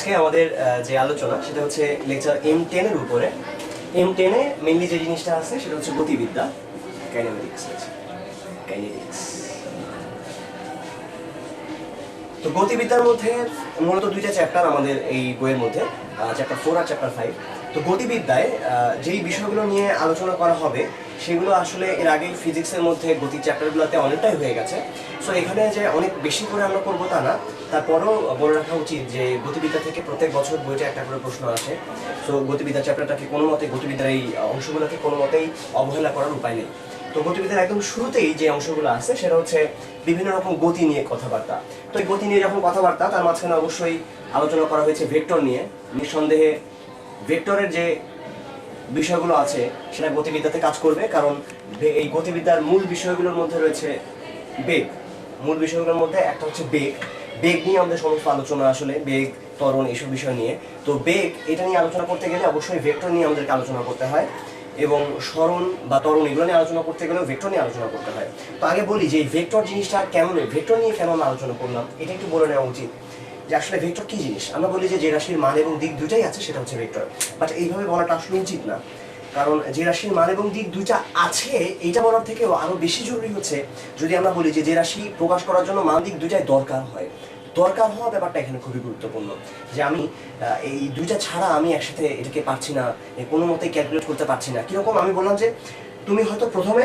আজকে আমাদের যে আলোচনা সেটা হচ্ছে লেকচার M10 এর উপরে। M10 এ মেইনলি যে জিনিসটা আছে সেটা হচ্ছে গতিবিদ্যা, কাইনেমেটিক্স। কাইনেটিক্স। তো গতিবিদ্যার মধ্যে মূলত দুইটা চ্যাপ্টার আমাদের এই বইয়ের মধ্যে, চ্যাপ্টার 4 আর চ্যাপ্টার 5। তো গতিবিদ্যায় যেই বিষয়গুলো নিয়ে আলোচনা করা হবে সেগুলো আসলে এর আগেই ফিজিক্সের মধ্যে গতির চ্যাপ্টারগুলোতে অনেকটাই হয়ে গেছে। সো এখানে যে অনেক বেশি করে আমরা করবো তা না, তারপরেও বলে রাখা উচিত যে গতিবিদ্যা থেকে প্রত্যেক বছর বইটা একটা করে প্রশ্ন আসে। সো গতিবিদ্যা চ্যাপ্টারটাকে কোনো মতে, গতিবিদ্যার এই অংশগুলোকে কোনো মতেই অবহেলা করার উপায় নেই। তো গতিবিদ্যার একদম শুরুতেই যে অংশগুলো আছে সেটা হচ্ছে বিভিন্ন রকম গতি নিয়ে কথাবার্তা। তো এই গতি নিয়ে যখন কথাবার্তা, তার মাঝখানে অবশ্যই আলোচনা করা হয়েছে ভেক্টর নিয়ে। নিঃসন্দেহে ভেক্টরের যে বিষয়গুলো আছে সেটা গতিবিদ্যাতে কাজ করবে, কারণ এই গতিবিদ্যার মূল বিষয়গুলোর মধ্যে রয়েছে বেগ। মূল বিষয়গুলোর মধ্যে একটা হচ্ছে বেগ। বেগ নিয়ে আমাদের সমস্ত আলোচনা, আসলে বেগ, ত্বরণ, এইসব বিষয় নিয়ে। তো বেগ এটা নিয়ে আলোচনা করতে গেলে অবশ্যই ভেক্টর নিয়ে আমাদেরকে আলোচনা করতে হয়, এবং সরণ বা ত্বরণ এগুলো নিয়ে আলোচনা করতে গেলেও ভেক্টর নিয়ে আলোচনা করতে হয়। তো আগে বলি যে ভেক্টর জিনিসটা কেমন, ভেক্টর নিয়ে কেন আমরা আলোচনা করলাম এটা একটু বলে নেওয়া উচিত যে আসলে ভেক্টর কি জিনিস। আমরা বলি যে রাশির মান এবং দিক দুটাই আছে সেটা হচ্ছে ভেক্টর, বাট এইভাবে বলাটা আসলে উচিত না। কারণ যে রাশির মান এবং দিক দুইটা আছে এইটা বলার থেকেও আরো বেশি জরুরি হচ্ছে যদি আমরা বলি যে রাশি প্রকাশ করার জন্য মান দিক দুইটাই দরকার হয়। দরকার হওয়া ব্যাপারটা এখানে খুবই গুরুত্বপূর্ণ, যে আমি এই দুইটা ছাড়া আমি একসাথে এটাকে পারছি না, কোনো মতেই ক্যালকুলেট করতে পারছি না। কিরকম, আমি বললাম যে তুমি হয়তো প্রথমে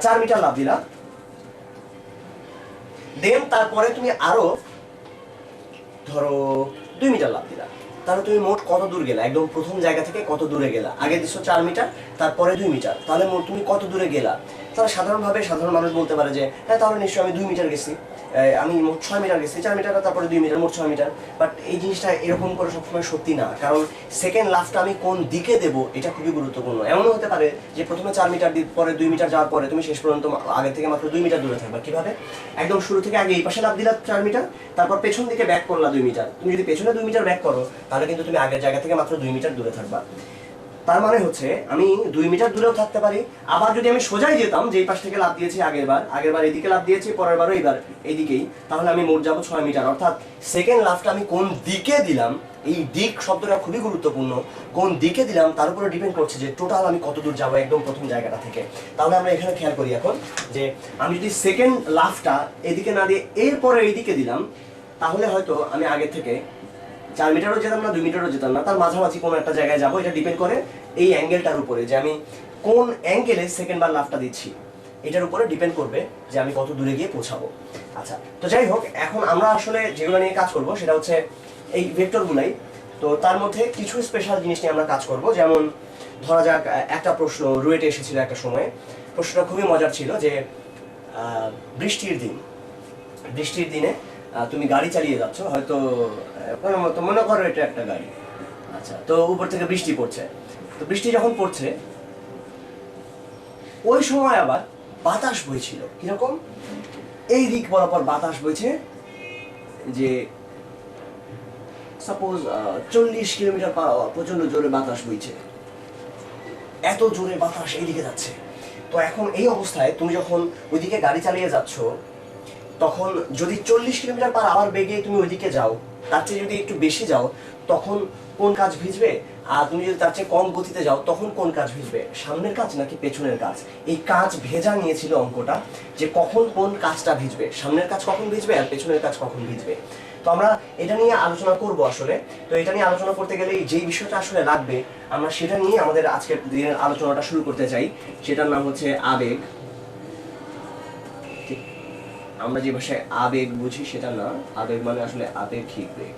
4 মিটার লাফ দিলা, দেন তারপরে তুমি আরো ধরো 2 মিটার লাফ দিলা, তাহলে তুমি মোট কত দূর গেলা, একদম প্রথম জায়গা থেকে কত দূরে গেলা। আগে দিচ্ছ 4 মিটার, তারপরে 2 মিটার, তাহলে মোট তুমি কত দূরে গেলা। তাহলে সাধারণভাবে সাধারণ মানুষ বলতে পারে যে হ্যাঁ তাহলে নিশ্চয়ই আমি 2 মিটার গেছি, আমি মোট 6 মিটার গেছি, 4 মিটার তারপরে 2 মিটার, মোট 6 মিটার। বাট এই জিনিসটা এরকম করে সবসময় সত্যি না, কারণ সেকেন্ড লাফটা আমি কোন দিকে দেবো এটা খুবই গুরুত্বপূর্ণ। এমনও হতে পারে যে প্রথমে 4 মিটার পরে 2 মিটার যাওয়ার পরে তুমি শেষ পর্যন্ত আগে থেকে মাত্র 2 মিটার দূরে থাকবা। কিভাবে? একদম শুরু থেকে আগে এই পাশে লাফ দিলা 4 মিটার, তারপর পেছন দিকে ব্যাক করলা 2 মিটার। তুমি যদি পেছনে 2 মিটার ব্যাক করো তাহলে কিন্তু তুমি আগের জায়গা থেকে মাত্র 2 মিটার দূরে থাকবা। তার মানে হচ্ছে আমি 2 মিটার দূরেও থাকতে পারি। আবার যদি আমি সোজাই যেতাম, যে এই পাশ থেকে লাফ দিয়েছি আগেরবার এদিকে লাফ দিয়েছি, পরের বারও এইবার এইদিকেই, তাহলে আমি মোট যাবো 6 মিটার। অর্থাৎ সেকেন্ড লাফটা আমি কোন দিকে দিলাম, এই দিক শব্দটা খুবই গুরুত্বপূর্ণ। কোন দিকে দিলাম তার উপরে ডিপেন্ড করছে যে টোটাল আমি কত দূর যাবো একদম প্রথম জায়গাটা থেকে। তাহলে আমরা এখানে খেয়াল করি এখন যে আমি যদি সেকেন্ড লাফটা এদিকে না দিয়ে এরপরে এইদিকে দিলাম, তাহলে হয়তো আমি আগে থেকে 4 মিটারও যেতাম না, 2 মিটারও যেতাম না, তার মাঝামাঝি কোনো একটা জায়গায় যাবো। এটা ডিপেন্ড করে এই অ্যাঙ্গেলটার উপরে, যে আমি কোন অ্যাঙ্গেলে সেকেন্ড বার লাফটা দিচ্ছি, এটার উপরে ডিপেন্ড করবে যে আমি কত দূরে গিয়ে পৌঁছাবো। আচ্ছা, তো যাই হোক, এখন আমরা আসলে যেগুলো নিয়ে কাজ করব সেটা হচ্ছে এই ভেক্টরগুলাই। তো তার মধ্যে কিছু স্পেশাল জিনিস নিয়ে আমরা কাজ করব। যেমন ধরা যাক একটা প্রশ্ন রুয়েটে এসেছিল একটা সময়। প্রশ্নটা খুবই মজার ছিল যে বৃষ্টির দিনে তুমি গাড়ি চালিয়ে যাচ্ছ, হয়তো মনে করো এটা একটা গাড়ি। আচ্ছা, তো উপর থেকে বৃষ্টি পড়ছে। তো বৃষ্টি যখন পড়ছে ওই সময় আবার বাতাস বইছিল। কিরকম? এই দিক বরাবর বাতাস বইছে, যে সাপোজ 40 কিলোমিটার পার আওয়ার প্রচন্ড জোরে বাতাস বইছে। এত জোরে বাতাস এইদিকে যাচ্ছে। তো এখন এই অবস্থায় তুমি যখন ওইদিকে গাড়ি চালিয়ে যাচ্ছ, তখন যদি 40 কিলোমিটার পার আওয়ার বেগে তুমি ওইদিকে যাও, তার চেয়ে যদি একটু বেশি যাও, তখন কোন কাজ ভিজবে? আর তুমি যদি তার চেয়ে কম গতিতে যাও তখন কোন কাজ ভিজবে? সামনের কাজ নাকি পেছনের কাজ? এই কাজ ভেজা নিয়েছিল অঙ্কটা, যে কখন কোন কাজটা ভিজবে, সামনের কাজ কখন ভিজবে আর পেছনের কাজ কখন ভিজবে। তো আমরা এটা নিয়ে আলোচনা করব আসলে। তো এটা নিয়ে আলোচনা করতে গেলে যেই বিষয়টা আসলে লাগবে আমরা সেটা নিয়ে আমাদের আজকের দিনের আলোচনাটা শুরু করতে চাই। সেটার নাম হচ্ছে আবেগ। আমরা যে ভাষায় আবেগ বুঝি সেটা না, আবেগ মানে আসলে আপেক্ষিক বেগ।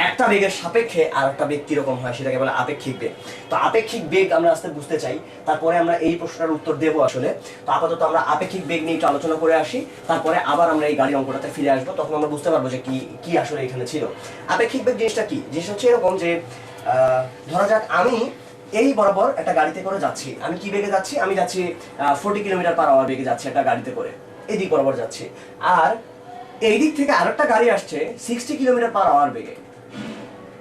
একটা বেগের সাপেক্ষে আর একটা বেগ কিরকম হয় সেটাকে বলে আপেক্ষিক বেগ। তো আপেক্ষিক বেগ আমরা আস্তে বুঝতে চাই, তারপরে আমরা এই প্রশ্নটার উত্তর দেবো আসলে। তো আপাতত আমরা আপেক্ষিক বেগ নিয়ে একটু আলোচনা করে আসি, তারপরে আবার আমরা এই গাড়ির অঙ্কটাতে ফিরে আসবো, তখন আমরা বুঝতে পারবো যে কি আসলে এখানে ছিল। আপেক্ষিক বেগ জিনিসটা কি? জিনিসটা হচ্ছে এরকম যে ধরা যাক আমি এই বরাবর একটা গাড়িতে করে যাচ্ছি। আমি কি বেগে যাচ্ছি? আমি যাচ্ছি 40 কিলোমিটার পার আওয়ার বেগে যাচ্ছি একটা গাড়িতে করে, এদিক বরাবর যাচ্ছি। আর এই দিক থেকে আরেকটা গাড়ি আসছে 60 কিলোমিটার পার আওয়ার বেগে।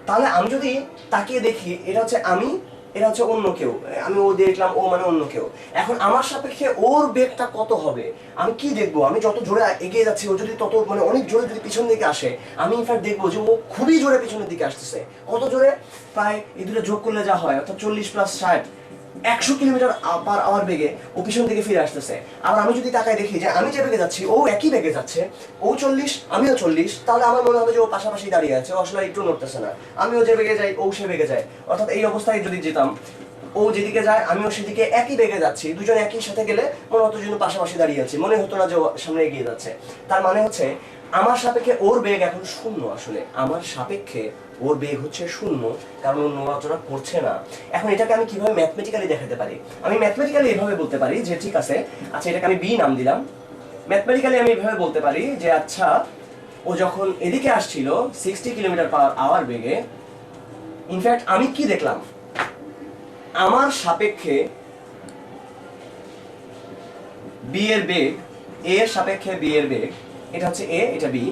তাহলে আমি যদি তাকিয়ে দেখি, এটা হচ্ছে আমি, এটা হচ্ছে অন্য কেউ, আমি ও দেখলাম ও মানে অন্য কেউ। এখন আমার সাপেক্ষে ওর বেগটা কত হবে আমি কি দেখবো? আমি যত জোরে এগিয়ে যাচ্ছি ও যদি তত মানে অনেক জোরে যদি পিছন দিকে আসে, আমি ইনফ্যাক্ট দেখবো যে ও খুবই জোরে পিছনের দিকে আসতেছে। কত জোরে? প্রায় এই দুটো যোগ করলে যা হয় অর্থাৎ 40 + 60, 100 কিলোমিটার পার আওয়ার বেগে ও পিছন দিকে ফিরে আসতেছে। আর আমি যদি তাকায় দেখি যে আমি যে বেগে যাচ্ছি ও একই বেগে যাচ্ছে, ও 40 আমিও 40, তাহলে আমার মনে হবে যে ও পাশাপাশি দাঁড়িয়ে আছে, ও আসলে একটু নড়তেছে না। আমিও যে বেগে যাই ও সে বেগে যায়, অর্থাৎ এই অবস্থায় যদি যেতাম ও যেদিকে যায় আমিও সেদিকে একই বেগে যাচ্ছি, দুজন একই সাথে গেলে মনে হতো যেন পাশাপাশি দাঁড়িয়ে আছি, মনে হতো না যে ও সামনে এগিয়ে যাচ্ছে। তার মানে হচ্ছে আমার সাপেক্ষে ওর বেগ এখন শূন্য। আসলে আমার সাপেক্ষে ওর বেগ হচ্ছে শূন্য, কারণ ও নড়াচড়া করছে না। এখন এটাকে আমি কিভাবে ম্যাথমেটিক্যালি দেখাতে পারি? আমি ম্যাথমেটিক্যালি এভাবে বলতে পারি যে ঠিক আছে, আচ্ছা এটাকে আমি বি নাম দিলাম। ম্যাথমেটিক্যালি আমি এভাবে বলতে পারি যে আচ্ছা ও যখন এদিকে আসছিল 60 কিলোমিটার/আওয়ার বেগে, ইনফ্যাক্ট আমি কি দেখলাম, আমার সাপেক্ষে বি এর বেগ, এ এর সাপেক্ষে বি এর বেগ, এটা হচ্ছে এ এটা বি,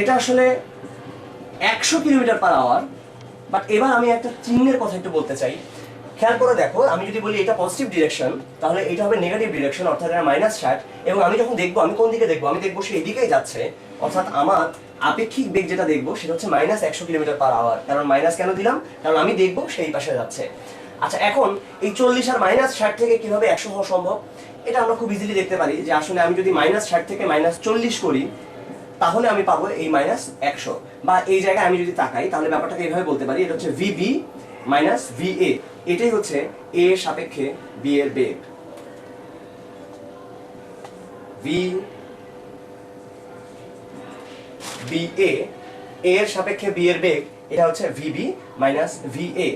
এটা আসলে 100 কিলোমিটার/আওয়ার। বাট এবার আমি একটা চিহ্নের কথা একটু বলতে চাই, খেয়াল করে দেখো। আমি যদি বলি এটা পজিটিভ ডিরেকশন, তাহলে এটা হবে নেগেটিভ ডিরেকশন, অর্থাৎ এটা -60। এবং আমি যখন দেখবো আমি কোন দিকে দেখবো, আমি দেখবো সে এদিকেই যাচ্ছে, অর্থাৎ আমার আপেক্ষিক বেগ যেটা দেখবো সেটা হচ্ছে -100 কিলোমিটার/আওয়ার। কারণ মাইনাস কেন দিলাম? কারণ আমি দেখবো সেই পাশে যাচ্ছে। আচ্ছা এখন এই 40 আর -60 থেকে কিভাবে 100 হওয়া সম্ভব? এটা আমরা খুব ইজিলি দেখতে পারি যে আসলে আমি যদি -60 থেকে -40 করি তাহলে আমি পাবো এই -100। বা এই জায়গায় আমি যদি তাকাই তাহলে ব্যাপারটাকে এইভাবে বলতে পারি, এটা হচ্ছে ভিবি মাইনাস ভিএ, এটাই হচ্ছে এ এর সাপেক্ষে বি এর বেগ। ভি বি এ এর সাপেক্ষে বি এর বেগ, এটা হচ্ছে ভিবি মাইনাস ভিএ।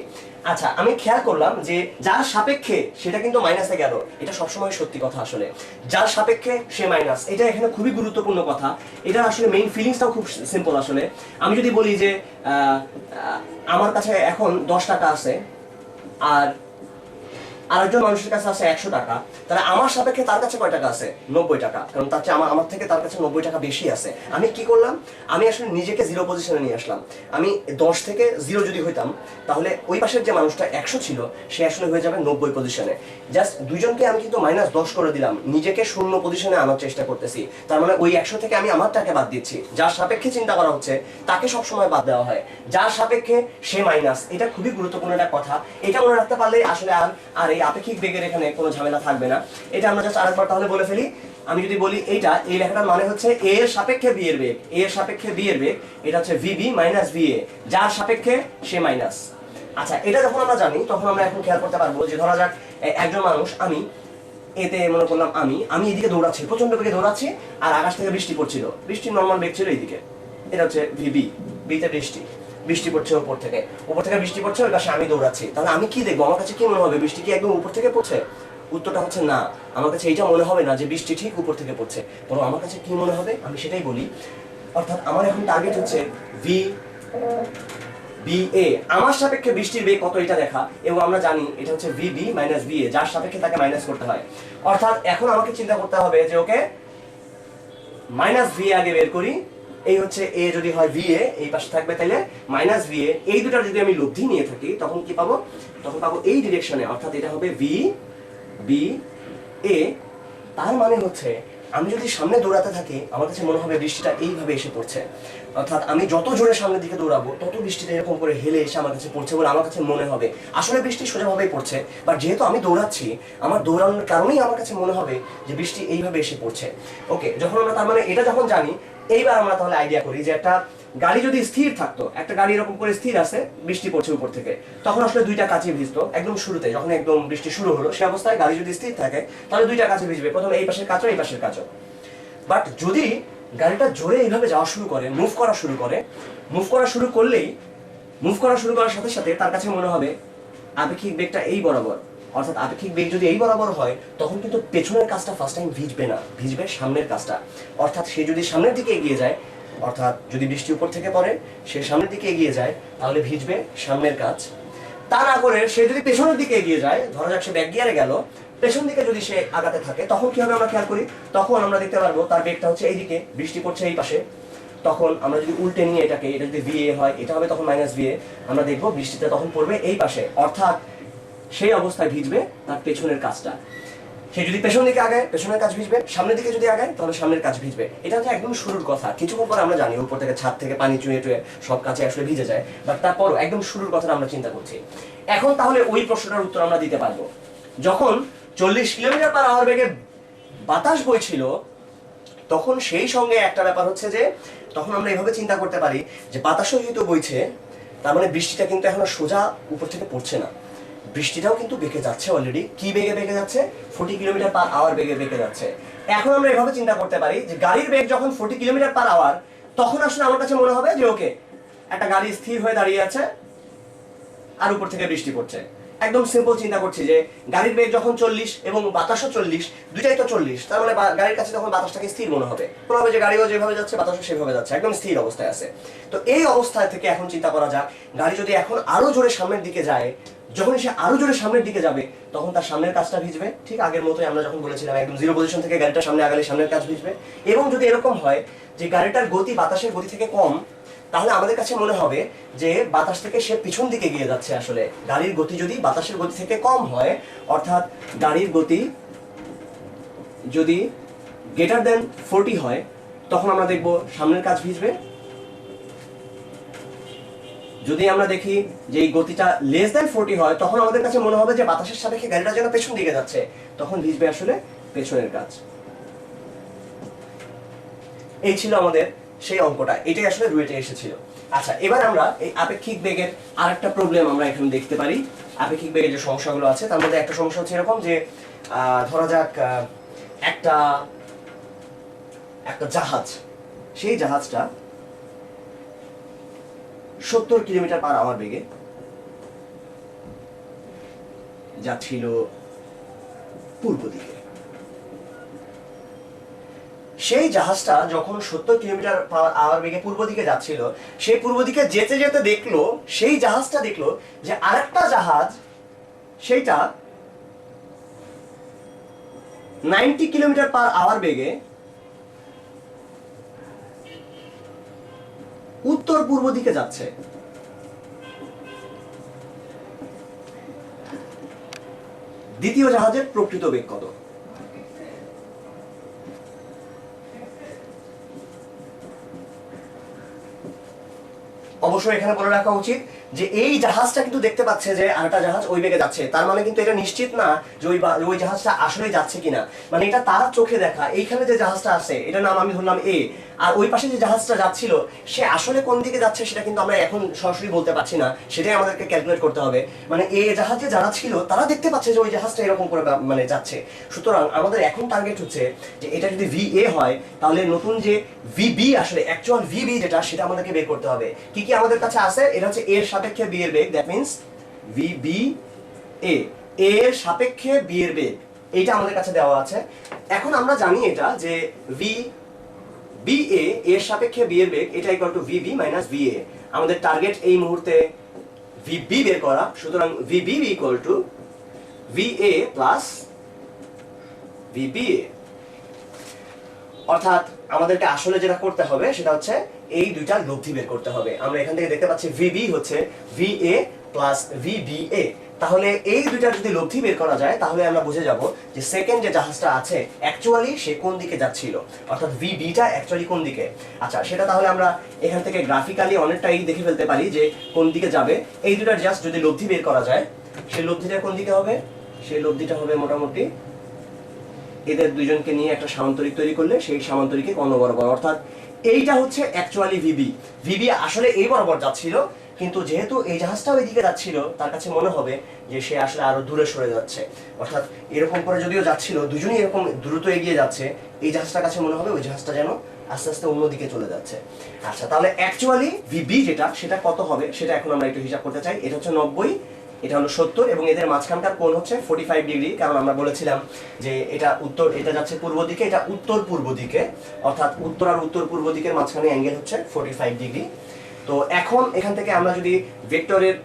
আচ্ছা আমি খেয়াল করলাম যে যার সাপেক্ষে সেটা কিন্তু মাইনাসে গেল, এটা সবসময় সত্যি কথা। আসলে যার সাপেক্ষে সে মাইনাস, এটা এখানে খুবই গুরুত্বপূর্ণ কথা। এটা আসলে মেইন ফিলিংসটাও খুব সিম্পল। আসলে আমি যদি বলি যে আমার কাছে এখন 10 টাকা আছে আর আরেকজন মানুষের কাছে আছে 100 টাকা, তাহলে আমার সাপেক্ষে তার কাছে কয় টাকা আছে? 90 টাকা। কারণ তার চেয়ে আমার থেকে তার কাছে 90 টাকা বেশি আছে। আমি কি করলাম? আমি আসলে নিজেকে জিরো পজিশনে নিয়ে আসলাম। আমি 10 থেকে 0 যদি হইতাম তাহলে ওই পাশের যে মানুষটা 100 ছিল সে আসলে হয়ে যাবে 90 পজিশনে। জাস্ট দুইজনকে আমি কিন্তু -10 করে দিলাম, নিজেকে 0 পজিশনে আনার চেষ্টা করতেছি। তার মানে ওই 100 থেকে আমি আমারটাকে বাদ দিচ্ছি। যার সাপেক্ষে চিন্তা করা হচ্ছে তাকে সবসময় বাদ দেওয়া হয়, যার সাপেক্ষে সে মাইনাস। এটা খুবই গুরুত্বপূর্ণ একটা কথা। এটা মনে রাখতে পারলে আসলে আর এই আপেক্ষিক বেগের এখানে কোনো ঝামেলা থাকবে না। এটা আমরা জাস্ট আরেকবার তাহলে বলে ফেলি। আমি যদি বলি এইটা, এই লেখাটার মানে হচ্ছে এ এর সাপেক্ষে বি এর বেগ, এ এর সাপেক্ষে বি এর বেগ, এটা হচ্ছে ভিবি মাইনাস ভিএ, যার সাপেক্ষে সে মাইনাস। আচ্ছা এটা যখন আমরা জানি তখন আমরা এখন খেয়াল করতে পারবো যে ধরা যাক একজন মানুষ, আমি এতে মনে করলাম আমি এদিকে দৌড়াচ্ছি, প্রচন্ড বেগে দৌড়াচ্ছি, আর আকাশ থেকে বৃষ্টি পড়ছিল, বৃষ্টির নর্মাল বেগ ছিল এইদিকে, এটা হচ্ছে ভিবি, বিতে বৃষ্টি পড়ছে উপর থেকে বৃষ্টি পড়ছে, ওই পাশে আমি দৌড়াচ্ছি। তাহলে আমি কি দেখবো? আমার কাছে কি মনে হবে? বৃষ্টি কি একদম উপর থেকে পড়ছে? উত্তরটা হচ্ছে না। আমার কাছে এইটা মনে হবে না যে বৃষ্টি ঠিক উপর থেকে পড়ছে, বরং আমার কাছে কি মনে হবে আমি সেটাই বলি। অর্থাৎ আমার এখন টার্গেট হচ্ছে ভি বি এ, আমার সাপেক্ষে বৃষ্টির বেগ কত এটা দেখা, এবং আমরা জানি এটা হচ্ছে ভিবি মাইনাস ভিএ, যার সাপেক্ষে তাকে মাইনাস করতে হয়। অর্থাৎ এখন আমাকে চিন্তা করতে হবে যে ওকে মাইনাস ভি আগে বের করি। এই হচ্ছে এ যদি হয় ভিএ, এই পাশে থাকবে তাহলে মাইনাস ভিএ। এই দুটার যদি আমি লব্ধি নিয়ে থাকি তখন কি পাবো? তখন পাবো এই ডিরেকশনে, অর্থাৎ এটা হবে ভি বি এ। তার মানে হচ্ছে আমি যদি সামনে দৌড়াতে থাকি আমার কাছে মনে হবে বৃষ্টিটা এইভাবে এসে পড়ছে, অর্থাৎ আমি যত জোরে সামনের দিকে দৌড়াবো তত বৃষ্টিটা এরকম করে হেলে এসে আমার কাছে পড়ছে বলে আমার কাছে মনে হবে। আসলে বৃষ্টি সোজাভাবেই পড়ছে, বাট যেহেতু আমি দৌড়াচ্ছি আমার দৌড়ানোর কারণেই আমার কাছে মনে হবে যে বৃষ্টি এইভাবে এসে পড়ছে। ওকে, যখন আমরা তার মানে এটা যখন জানি, এইবার আমরা তাহলে আইডিয়া করি যে একটা গাড়ি যদি স্থির থাকতো, একটা গাড়ি এরকম করে স্থির আছে, বৃষ্টি পড়ছে উপর থেকে, তখন আসলে দুইটা কাছে ভিজতো। একদম শুরুতে যখন একদম বৃষ্টি শুরু হলো সে অবস্থায় গাড়ি যদি স্থির থাকে তাহলে দুইটা কাছে ভিজবে, প্রথমে এই পাশের কাঁচও এই পাশের কাঁচও। বাট যদি গাড়িটা জোরে এইভাবে যাওয়া শুরু করে, মুভ করা শুরু করার সাথে সাথে তার কাছে মনে হবে আপেক্ষিক বেগটা এই বরাবর, অর্থাৎ আপেক্ষিক বেগ যদি এই বরাবর হয় তখন কিন্তু পেছনের কাজটা ফার্স্ট টাইম ভিজবে না, ভিজবে সামনের কাজটা। অর্থাৎ সে যদি সামনের দিকে এগিয়ে যায়, অর্থাৎ যদি বৃষ্টি উপর থেকে পড়ে সে সামনের দিকে এগিয়ে যায় তাহলে ভিজবে সামনের কাজ। তা না করে সে যদি পেছনের দিকে এগিয়ে যায়, ধরা যাক সে ব্যাক গিয়ারে গেল, পেছন দিকে যদি সে আগাতে থাকে তখন কি হবে আমরা খেয়াল করি, তখন আমরা দেখতে পারবো তার বেগটা হচ্ছে এইদিকে, বৃষ্টি পড়ছে এই পাশে, তখন আমরা যদি উল্টে নিয়ে এটাকে, এটা যদি VA হয় এটা হবে তখন -VA, আমরা দেখব বৃষ্টিটা তখন পড়বে এই পাশে, অর্থাৎ সেই অবস্থায় ভিজবে তার পেছনের কাজটা। সে যদি পেছন দিকে আগায় পেছনের কাজ ভিজবে, সামনের দিকে যদি আগায় তাহলে সামনের কাজ ভিজবে। এটা হচ্ছে একদম শুরুর কথা। কিছুক্ষণ পরে আমরা জানি উপর থেকে ছাদ থেকে পানি চুয়ে টুয়ে সব কাছে আসলে ভিজে যায়, বাট তারপরও একদম শুরুর কথাটা আমরা চিন্তা করছি। এখন তাহলে ওই প্রশ্নটার উত্তর আমরা দিতে পারবো। যখন 40 কিলোমিটার/আওয়ার বেগে বাতাস বইছিল, তখন সেই সঙ্গে একটা ব্যাপার হচ্ছে যে তখন আমরা এভাবে চিন্তা করতে পারি যে বাতাসও যেহেতু বইছে, তার মানে বৃষ্টিটা কিন্তু এখন সোজা উপর থেকে পড়ছে না, বৃষ্টিটাও কিন্তু বেঁকে যাচ্ছে অলরেডি। কি বেগে বেঁকে যাচ্ছে? 40 কিলোমিটার/আওয়ার বেগে বেঁকে যাচ্ছে। এখন আমরা এভাবে চিন্তা করতে পারি যে গাড়ির বেগ যখন 40 কিলোমিটার/আওয়ার, তখন আসলে আমার কাছে মনে হবে যে ওকে, একটা গাড়ি স্থির হয়ে দাঁড়িয়ে আছে আর উপর থেকে বৃষ্টি পড়ছে। একদম সিম্পল চিন্তা করছি যে গাড়ির বেগ যখন 40 এবং বাতাসও 40, দুইটাই তো 40, তার মানে গাড়ির কাছে তখন বাতাসটাকে স্থির মনে হবে যে গাড়িও যেভাবে যাচ্ছে বাতাসও সেভাবে যাচ্ছে, একদম স্থির অবস্থায় আছে। তো এই অবস্থায় থেকে এখন চিন্তা করা যাক, গাড়ি যদি এখন আরো জোরে সামনের দিকে যায়, যখন সে আরো জোরে সামনের দিকে যাবে তখন তার সামনের কাজটা ভিজবে, ঠিক আগের মতোই আমরা যখন বলেছিলাম একদম জিরো পজিশন থেকে গাড়িটা সামনে আগালে সামনের কাজ ভিজবে। এবং যদি এরকম হয় যে গাড়িটার গতি বাতাসের গতি থেকে কম, তাহলে আমাদের কাছে মনে হবে যে বাতাস থেকে সে পিছন দিকে গিয়ে যাচ্ছে। আসলে গাড়ির গতি যদি বাতাসের গতি থেকে কম হয়, অর্থাৎ গাড়ির গতি যদি >40 হয়, তখন আমরা দেখব সামনের কাজ ভিজবে। যদি আমরা দেখি যে এই গতিটা <40 হয়, তখন আমাদের কাছে মনে হবে যে বাতাসের সাপেক্ষে গাড়িটা যেন পেছন দিকে যাচ্ছে, তখন ভিজবে আসলে পেছনের কাজ। এই ছিল আমাদের সেই অঙ্কটা, এটাই আসলে রুয়েটে এসেছিল। আচ্ছা, এবার আমরা এই আপেক্ষিক বেগের আরেকটা প্রবলেম আমরা এখানে দেখতে পারি। আপেক্ষিক বেগের যে সমস্যাগুলো আছে তার মধ্যে একটা সমস্যা হচ্ছে এরকম যে ধরা যাক একটা জাহাজ, সেই জাহাজটা 70 কিলোমিটার/আওয়ার বেগে যাচ্ছিল পূর্ব দিকে। সেই জাহাজটা যখন 70 কিলোমিটার/আওয়ার বেগে পূর্ব দিকে যাচ্ছিল, সেই পূর্ব দিকে যেতে যেতে দেখলো, সেই জাহাজটা দেখলো যে আরেকটা জাহাজ সেইটা 90 কিলোমিটার/আওয়ার বেগে উত্তর পূর্ব দিকে যাচ্ছে। দ্বিতীয় জাহাজের প্রকৃত বেগ কত? অবশ্যই এখানে বলে রাখা উচিত যে এই জাহাজটা কিন্তু দেখতে পাচ্ছে যে আরেকটা জাহাজ ওই বেগে যাচ্ছে, তার মানে কিন্তু এটা নিশ্চিত না যে ওই জাহাজটা আসলে যাচ্ছে কিনা। মানে এটা তার চোখে দেখা। এইখানে যে জাহাজটা আছে এটার নাম আমি ধরলাম A, আর ওই পাশে যে জাহাজটা যাচ্ছিল সে আসলে কোন দিকে যাচ্ছে সেটা কিন্তু আমরা এখন সরাসরি বলতে পারছি না, সেটাই আমাদেরকে ক্যালকুলেট করতে হবে। মানে A জাহাজে যারা ছিল তারা দেখতে পাচ্ছে যে ওই জাহাজটা এরকম করে মানে যাচ্ছে। সুতরাং আমাদের এখন টার্গেট হচ্ছে যে এটা যদি VA হয়, তাহলে নতুন যে VB আসলে অ্যাকচুয়াল VB যেটা, সেটা আমাদেরকে বের করতে হবে। কি কি আমাদের কাছে আছে? এটা হচ্ছে A এর সাপেক্ষে B এর বেগ, দ্যাট মিন্স VBA, A এর সাপেক্ষে B এর বেগ, এইটা আমাদের কাছে দেওয়া আছে। এখন আমরা জানি এটা যে VBA এর সাপেক্ষে B এর বেগ, এটা equal two VB minus VA। আমাদের টার্গেট এই মুহূর্তে VB বের করা, সুতরাং VB equal to VA plus VBA। অর্থাৎ আমাদেরকে আসলে যেটা করতে হবে সেটা হচ্ছে এই দুইটার লব্ধি বের করতে হবে। আমরা এখান থেকে দেখতে পাচ্ছি VB হচ্ছে VA প্লাস VBA। তাহলে এই দুইটার যদি লব্ধি বের করা যায়, তাহলে আমরা বুঝে যাব যে সেকেন্ড যে জাহাজটা আছে অ্যাকচুয়ালি সে কোন দিকে যাচ্ছিল, অর্থাৎ VBটা অ্যাকচুয়ালি কোন দিকে। আচ্ছা, সেটা তাহলে আমরা এখান থেকে গ্রাফিক্যালি অনেকটাই দেখে ফেলতে পারি যে কোন দিকে যাবে। এই দুটার জাস্ট যদি লব্ধি বের করা যায়, সেই লব্ধিটা কোন দিকে হবে? সেই লব্ধিটা হবে মোটামুটি এদের দুইজনকে নিয়ে একটা সামান্তরিক তৈরি করলে সেই সামান্তরিকে কর্ণ বরাবর, অর্থাৎ এইটা হচ্ছে অ্যাকচুয়ালি VB আসলে এই বরাবর যাচ্ছিল, কিন্তু যেহেতু এই জাহাজটাও এইদিকে যাচ্ছিল, তার কাছে মনে হবে যে সে আসলে আরো দূরে সরে যাচ্ছে। অর্থাৎ এরকম করে যদিও যাচ্ছিল, দুজনই এরকম দ্রুত এগিয়ে যাচ্ছে, এই জাহাজটার কাছে মনে হবে ওই জাহাজটা যেন আস্তে আস্তে অন্যদিকে চলে যাচ্ছে। আচ্ছা, তাহলে অ্যাকচুয়ালি VB যেটা, সেটা কত হবে সেটা এখন আমরা একটু হিসাব করতে চাই। এটা হচ্ছে 90, এটা হলো 70, এবং এদের মাঝখানকার কোণ হচ্ছে 45 ডিগ্রি, কারণ আমরা বলেছিলাম যে এটা যাচ্ছে পূর্ব দিকে, এটা উত্তর পূর্ব দিকে, অর্থাৎ উত্তর আর উত্তর পূর্ব দিকের মাঝখানে অ্যাঙ্গেল হচ্ছে 45 ডিগ্রি। তো এখন এখান থেকে আমরা যদি ভেক্টরের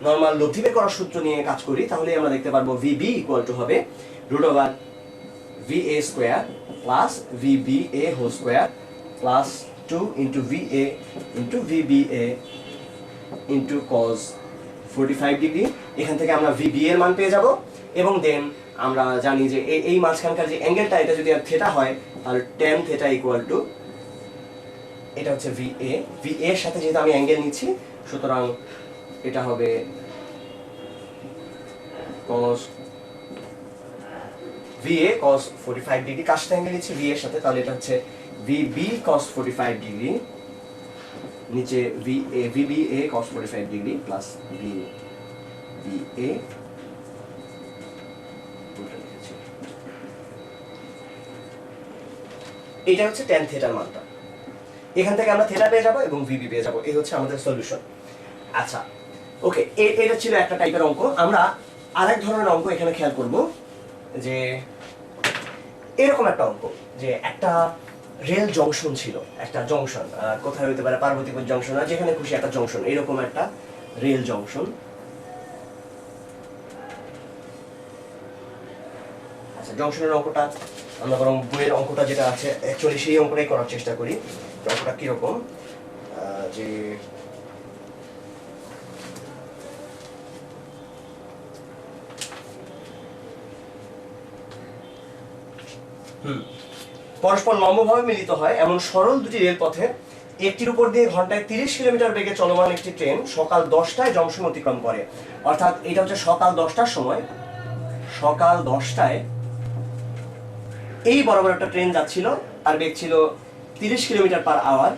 নরমাল লব্ধি বের করার সূত্র নিয়ে কাজ করি, তাহলে আমরা দেখতে পারবো VB ইকুয়াল টু হবে √VA² plus VBA whole square plus 2 into VA into VBA into cos 45 degree. এখান থেকে আমরা VBA এর মান পেয়ে যাব এবং দেন আমরা জানি যে এই মাঝখানকার যে অ্যাঙ্গেলটা এটা যদি আর থিটা হয় তাহলে tan থিটা ইকুয়াল টু এটা হচ্ছে VA এর সাথে যেহেতু আমি অ্যাঙ্গেল নিচ্ছি সুতরাং এটা হবে cos VA cos 45 ডিগ্রি। কার সাথে অ্যাঙ্গেল নিচ্ছি VA এর সাথে, তাহলে এটা হচ্ছে VB cos 45 ডিগ্রি নিচে VBA cos 45 degree plus VBA এটা হচ্ছে tan থিটার মানটা। এখান থেকে আমরা থিটা পেয়ে যাব এবং VB পেয়ে যাব। এই হচ্ছে আমাদের সলিউশন। আচ্ছা ওকে, এটা ছিল একটা টাইপের অঙ্ক। আমরা আরেক ধরনের অঙ্ক এখানে খেয়াল করব যে এরকম একটা অঙ্ক যে একটা রেল জংশন ছিল, একটা জংশন কোথায় হতে পারে পার্বতীপুর জংশন আর যেখানে খুশি একটা জংশন, এরকম একটা রেল জংশন। আচ্ছা জংশনের অঙ্কটা আমরা বরং বইয়ের অঙ্কটা যেটা আছে অ্যাকচুয়ালি সেই অঙ্কটাই করার চেষ্টা করি। অঙ্কটা কিরকম যে পরস্পর লম্বভাবে মিলিত হয় এমন সরল দুটি রেলপথে একটির উপর দিয়ে ঘন্টায় 30 কিলোমিটার বেগে চলমান একটি ট্রেন সকাল 10টায় জংশন অতিক্রম করে। অর্থাৎ এটা হচ্ছে সকাল 10টার সময়, সকাল 10টায় এই বরাবর একটা ট্রেন যাচ্ছিল, তার বেগ ছিল 30 কিলোমিটার পার আওয়ার।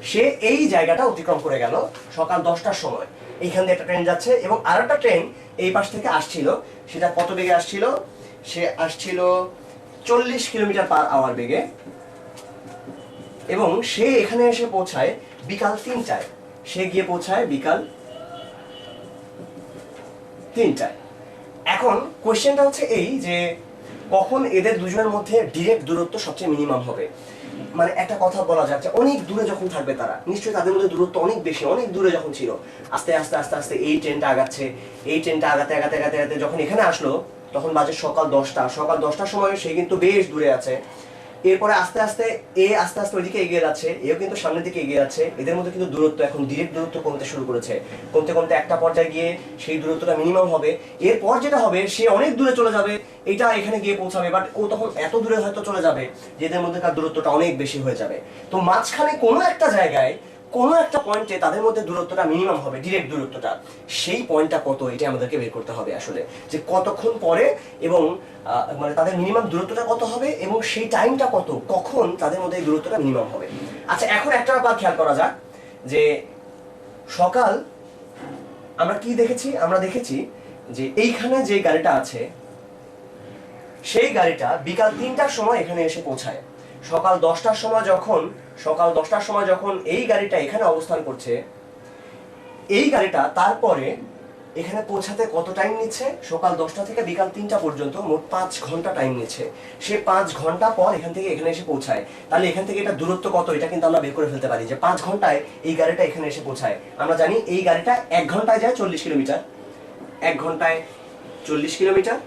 সে এই জায়গাটা অতিক্রম করে গেল সকাল 10টার সময়। এইখান দিয়ে একটা ট্রেন যাচ্ছে এবং আরেকটা ট্রেন এই পাশ থেকে আসছিল, সেটা কত বেগে আসছিল? সে আসছিল 40 কিলোমিটার পার আওয়ার বেগে এবং সে এখানে এসে পৌঁছায় বিকাল 3টায়। সে গিয়ে পৌঁছায় বিকাল 3টায়। এখন কোশ্চেনটা হচ্ছে এই যে কখন এদের দুজনের মধ্যে ডিরেক্ট দূরত্ব সবচেয়ে মিনিমাম হবে। মানে একটা কথা বলা যাচ্ছে অনেক দূরে যখন থাকবে তারা, নিশ্চয়ই তাদের মধ্যে দূরত্ব অনেক বেশি, অনেক দূরে যখন ছিল, আস্তে আস্তে আস্তে আস্তে এই ট্রেনটা আগাচ্ছে, এই ট্রেনটা আগাতে আগাতে আগাতে আগাতে যখন এখানে আসলো তখন বাজে সকাল 10টা। সকাল 10টার সময় সে কিন্তু বেশ দূরে আছে। এরপরে আস্তে আস্তে আস্তে আস্তে ওইদিকে এগিয়ে যাচ্ছে, এও কিন্তু সামনের দিকে এগিয়ে যাচ্ছে। এদের মধ্যে কিন্তু দূরত্ব এখন ডিরেক্ট দূরত্ব কমতে শুরু করেছে। কমতে কমতে একটা পর্যায়ে গিয়ে সেই দূরত্বটা মিনিমাম হবে। এরপর যেটা হবে সে অনেক দূরে চলে যাবে, এটা এখানে গিয়ে পৌঁছাবে, বাট ও তখন এত দূরে হয়তো চলে যাবে যে এদের মধ্যেকার দূরত্বটা অনেক বেশি হয়ে যাবে। তো মাঝখানে কোনো একটা জায়গায় কোনো একটা পয়েন্টে তাদের মধ্যে দূরত্বটা মিনিমাম হবে, ডিরেক্ট দূরত্বটা। সেই পয়েন্টটা কত এটা আমাদেরকে বের করতে হবে আসলে, যে কতক্ষণ পরে এবং মানে তাদের মিনিমাম দূরত্বটা কত হবে এবং সেই টাইমটা কত, কখন তাদের মধ্যে এই দূরত্বটা মিনিমাম হবে। আচ্ছা এখন একটা ব্যাপার খেয়াল করা যাক যে সকাল আমরা কি দেখেছি? আমরা দেখেছি যে এইখানে যে গাড়িটা আছে সেই গাড়িটা বিকাল 3টার সময় এখানে এসে পৌঁছায়। সকাল 10টার সময় যখন এই গাড়িটা এখানে অবস্থান করছে, এই গাড়িটা তারপরে এখানে পৌঁছাতে কত টাইম নিচ্ছে? সকাল 10টা থেকে বিকাল 3টা পর্যন্ত মোট 5 ঘন্টা টাইম নিচ্ছে। সে 5 ঘন্টা পর এখান থেকে এখানে এসে পৌঁছায়। তাহলে এখান থেকে এটা দূরত্ব কত এটা কিন্তু আমরা বের করে ফেলতে পারি যে 5 ঘন্টায় এই গাড়িটা এখানে এসে পৌঁছায়। আমরা জানি এই গাড়িটা 1 ঘন্টায় যায় 40 কিলোমিটার, 1 ঘন্টায় 40 কিলোমিটার,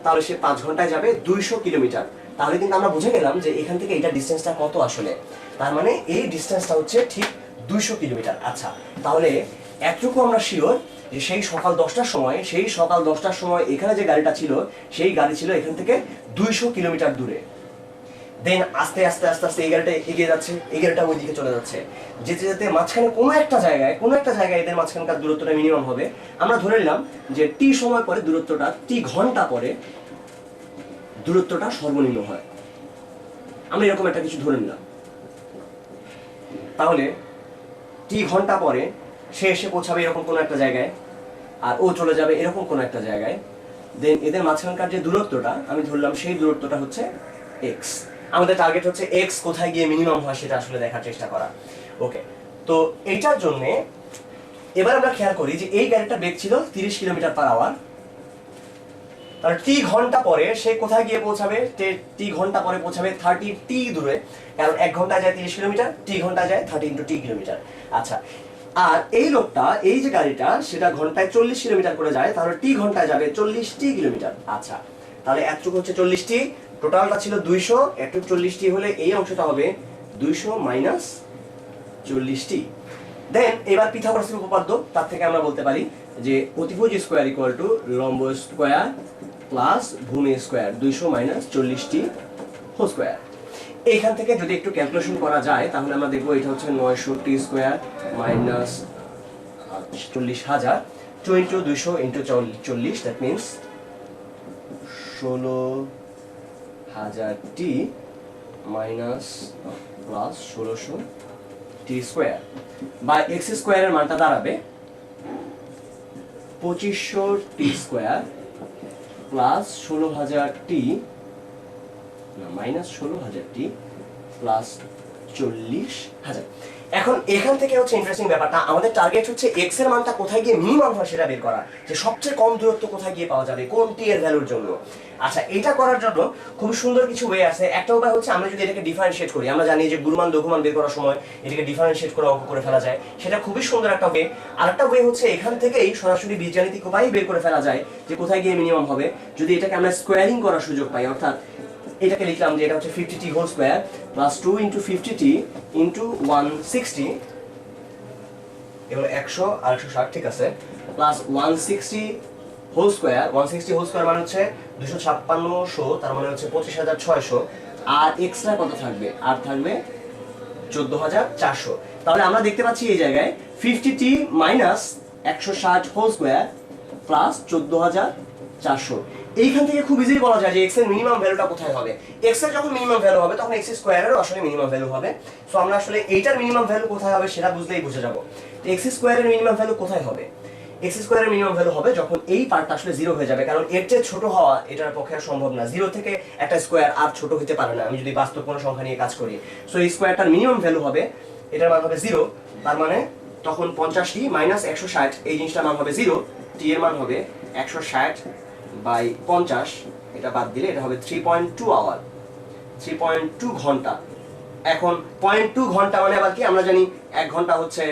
তাহলে সে 5 ঘন্টায় যাবে 200 কিলোমিটার। তাহলে কিন্তু আমরা বুঝে গেলাম যে এখান থেকে এটা ডিসটেন্সটা কত আসলে। তার মানে এই ডিসটেন্সটা হচ্ছে ঠিক 200 কিলোমিটার। আচ্ছা তাহলে এতটুকু আমরা শিওর যে সেই সকাল 10টার সময় এখানে যে গাড়িটা ছিল সেই গাড়ি ছিল এখান থেকে 200 কিলোমিটার দূরে। দেন আস্তে আস্তে আস্তে আস্তে এই গাড়িটা এগিয়ে যাচ্ছে, এই গাড়িটা ওই দিকে চলে যাচ্ছে। যেতে যেতে মাঝখানে কোনো একটা জায়গায় এদের মাঝখানকার দূরত্বটা মিনিমাম হবে। আমরা ধরে নিলাম যে টি সময় পরে দূরত্বটা, টি ঘন্টা পরে দূরত্বটা সর্বনিম্ন হয়। আমরা এরকম একটা কিছু ধরে নিলাম। তাহলে টি ঘন্টা পরে সে এসে পৌঁছাবে এরকম কোনো একটা জায়গায় আর ও চলে যাবে এরকম কোনো একটা জায়গায়। দেন এদের মাঝখানকার যে দূরত্বটা আমি ধরলাম সেই দূরত্বটা হচ্ছে এক্স। আমাদের টার্গেট হচ্ছে এক্স কোথায় গিয়ে মিনিমাম হয় সেটা আসলে দেখার চেষ্টা করা। ওকে, তো এইটার জন্য এবার আমরা খেয়াল করি যে এই গাড়িটা বেগ ছিল 30 কিলোমিটার পার আওয়ার। তাহলে টি ঘন্টা পরে সে কোথায় গিয়ে পৌঁছাবে? টি ঘন্টা পরে পৌঁছাবে 30 টি দূরে, কারণ 1 ঘন্টায় যায় 30 কিলোমিটার, টি ঘন্টায় যায় 30 × টি কিলোমিটার। আচ্ছা, আর এই লোকটা, এই যে গাড়িটা সেটা ঘন্টায় 40 কিলোমিটার করে যায়, তাহলে টি ঘন্টায় যাবে 40 টি কিলোমিটার। আচ্ছা, তাহলে একটুকু হচ্ছে 40 টি, টোটালটা ছিল 200, একটু 40 টি হলে এই অংশটা হবে 200 মাইনাস 40t। দেন এবার পিথাগোরাসের উপপাদ্য, তার থেকে আমরা বলতে পারি যে অতিভুজ স্কয়ার ইকুয়াল টু লম্ব স্কয়ার প্লাস ভূমি square 200 minus 40t whole square. এইখান থেকে যদি একটু ক্যালকুলেশন করা যায় তাহলে আমরা দেখবো এটা হচ্ছে 900t square minus 40,000, 2 into 200 into 40, that means 16,000t minus plus 1600t square বা এক্স স্কয়ারের মানটা দাঁড়াবে 2500t স্কয়ার প্লাস 16,000t না মাইনাস 16,000t প্লাস 40,000। এখন এখান থেকে হচ্ছে ইন্টারেস্টিং ব্যাপারটা, আমাদের টার্গেট হচ্ছে এক্স এর মানটা কোথায় গিয়ে মিনিমাম হয় সেটা বের করা, যে সবচেয়ে কম দূরত্ব কোথায় গিয়ে পাওয়া যাবে কোন টি এর ভ্যালুর জন্য। আচ্ছা, এটা করার জন্য খুব সুন্দর কিছু ওয়ে আছে। একটা উপায় হচ্ছে আমরা যদি এটাকে ডিফারেন্সিয়েট করি, আমরা জানি যে গুণমান লঘুমান বের করার সময় এটাকে ডিফারেন্সিয়েট করে অঙ্ক করে ফেলা যায়, সেটা খুবই সুন্দর একটা ওয়ে। আরেকটা ওয়ে হচ্ছে এখান থেকেই সরাসরি বীজগাণিতিক উপায় বের করে ফেলা যায় যে কোথায় গিয়ে মিনিমাম হবে, যদি এটাকে আমরা স্কোয়ারিং করার সুযোগ পাই। অর্থাৎ এটাকে লিখলাম যে এটা হচ্ছে 50t whole square plus 2 into 50t into 160, এগুলো 100 আর 160, ঠিক আছে, plus 160 whole square, 160 whole square মানে হচ্ছে 25600, তার মানে হচ্ছে 25,600, আর এক্সট্রা কত থাকবে, আর থাকবে 14,400। তাহলে আমরা দেখতে পাচ্ছি এই জায়গায় 50t minus 160 whole square plus 14,400। এইখান থেকে খুব ইজিলি বলা যায় যে এক্স এর মিনিমাম ভ্যালুটা কোথায় হবে। এক্স এর যখন মিনিমাম ভ্যালু হবে তখন এক্স স্কয়ারেরও আসলে মিনিমাম ভ্যালু হবে। সো আমরা আসলে এইটার মিনিমাম ভ্যালু কোথায় হবে সেটা বুঝলেই বুঝে যাব। তো এক্স স্কয়ারের মিনিমাম ভ্যালু কোথায় হবে, এক্স স্কয়ারের মিনিমাম ভ্যালু হবে যখন এই পার্টটা আসলে 0 হয়ে যাবে, কারণ এর চেয়ে ছোট হওয়া এটার পক্ষে আর সম্ভব না। 0 থেকে একটা স্কয়ার আর ছোট হতে পারে না আমি যদি বাস্তব কোনো সংখ্যা নিয়ে কাজ করি। সো এই স্কয়ারটার মিনিমাম ভ্যালু হবে, এটার মান হবে 0, তার মানে তখন 50t মাইনাস 160, এই জিনিসটার মান হবে 0, টি এর মান হবে 160 বাই 50, এটা বাদ দিলে এটা হবে 3.2 আওয়ার, 3.2 ঘন্টা। এখন 0.2 ঘন্টা মানে আবার কি, আমরা জানি 1 ঘন্টা হচ্ছে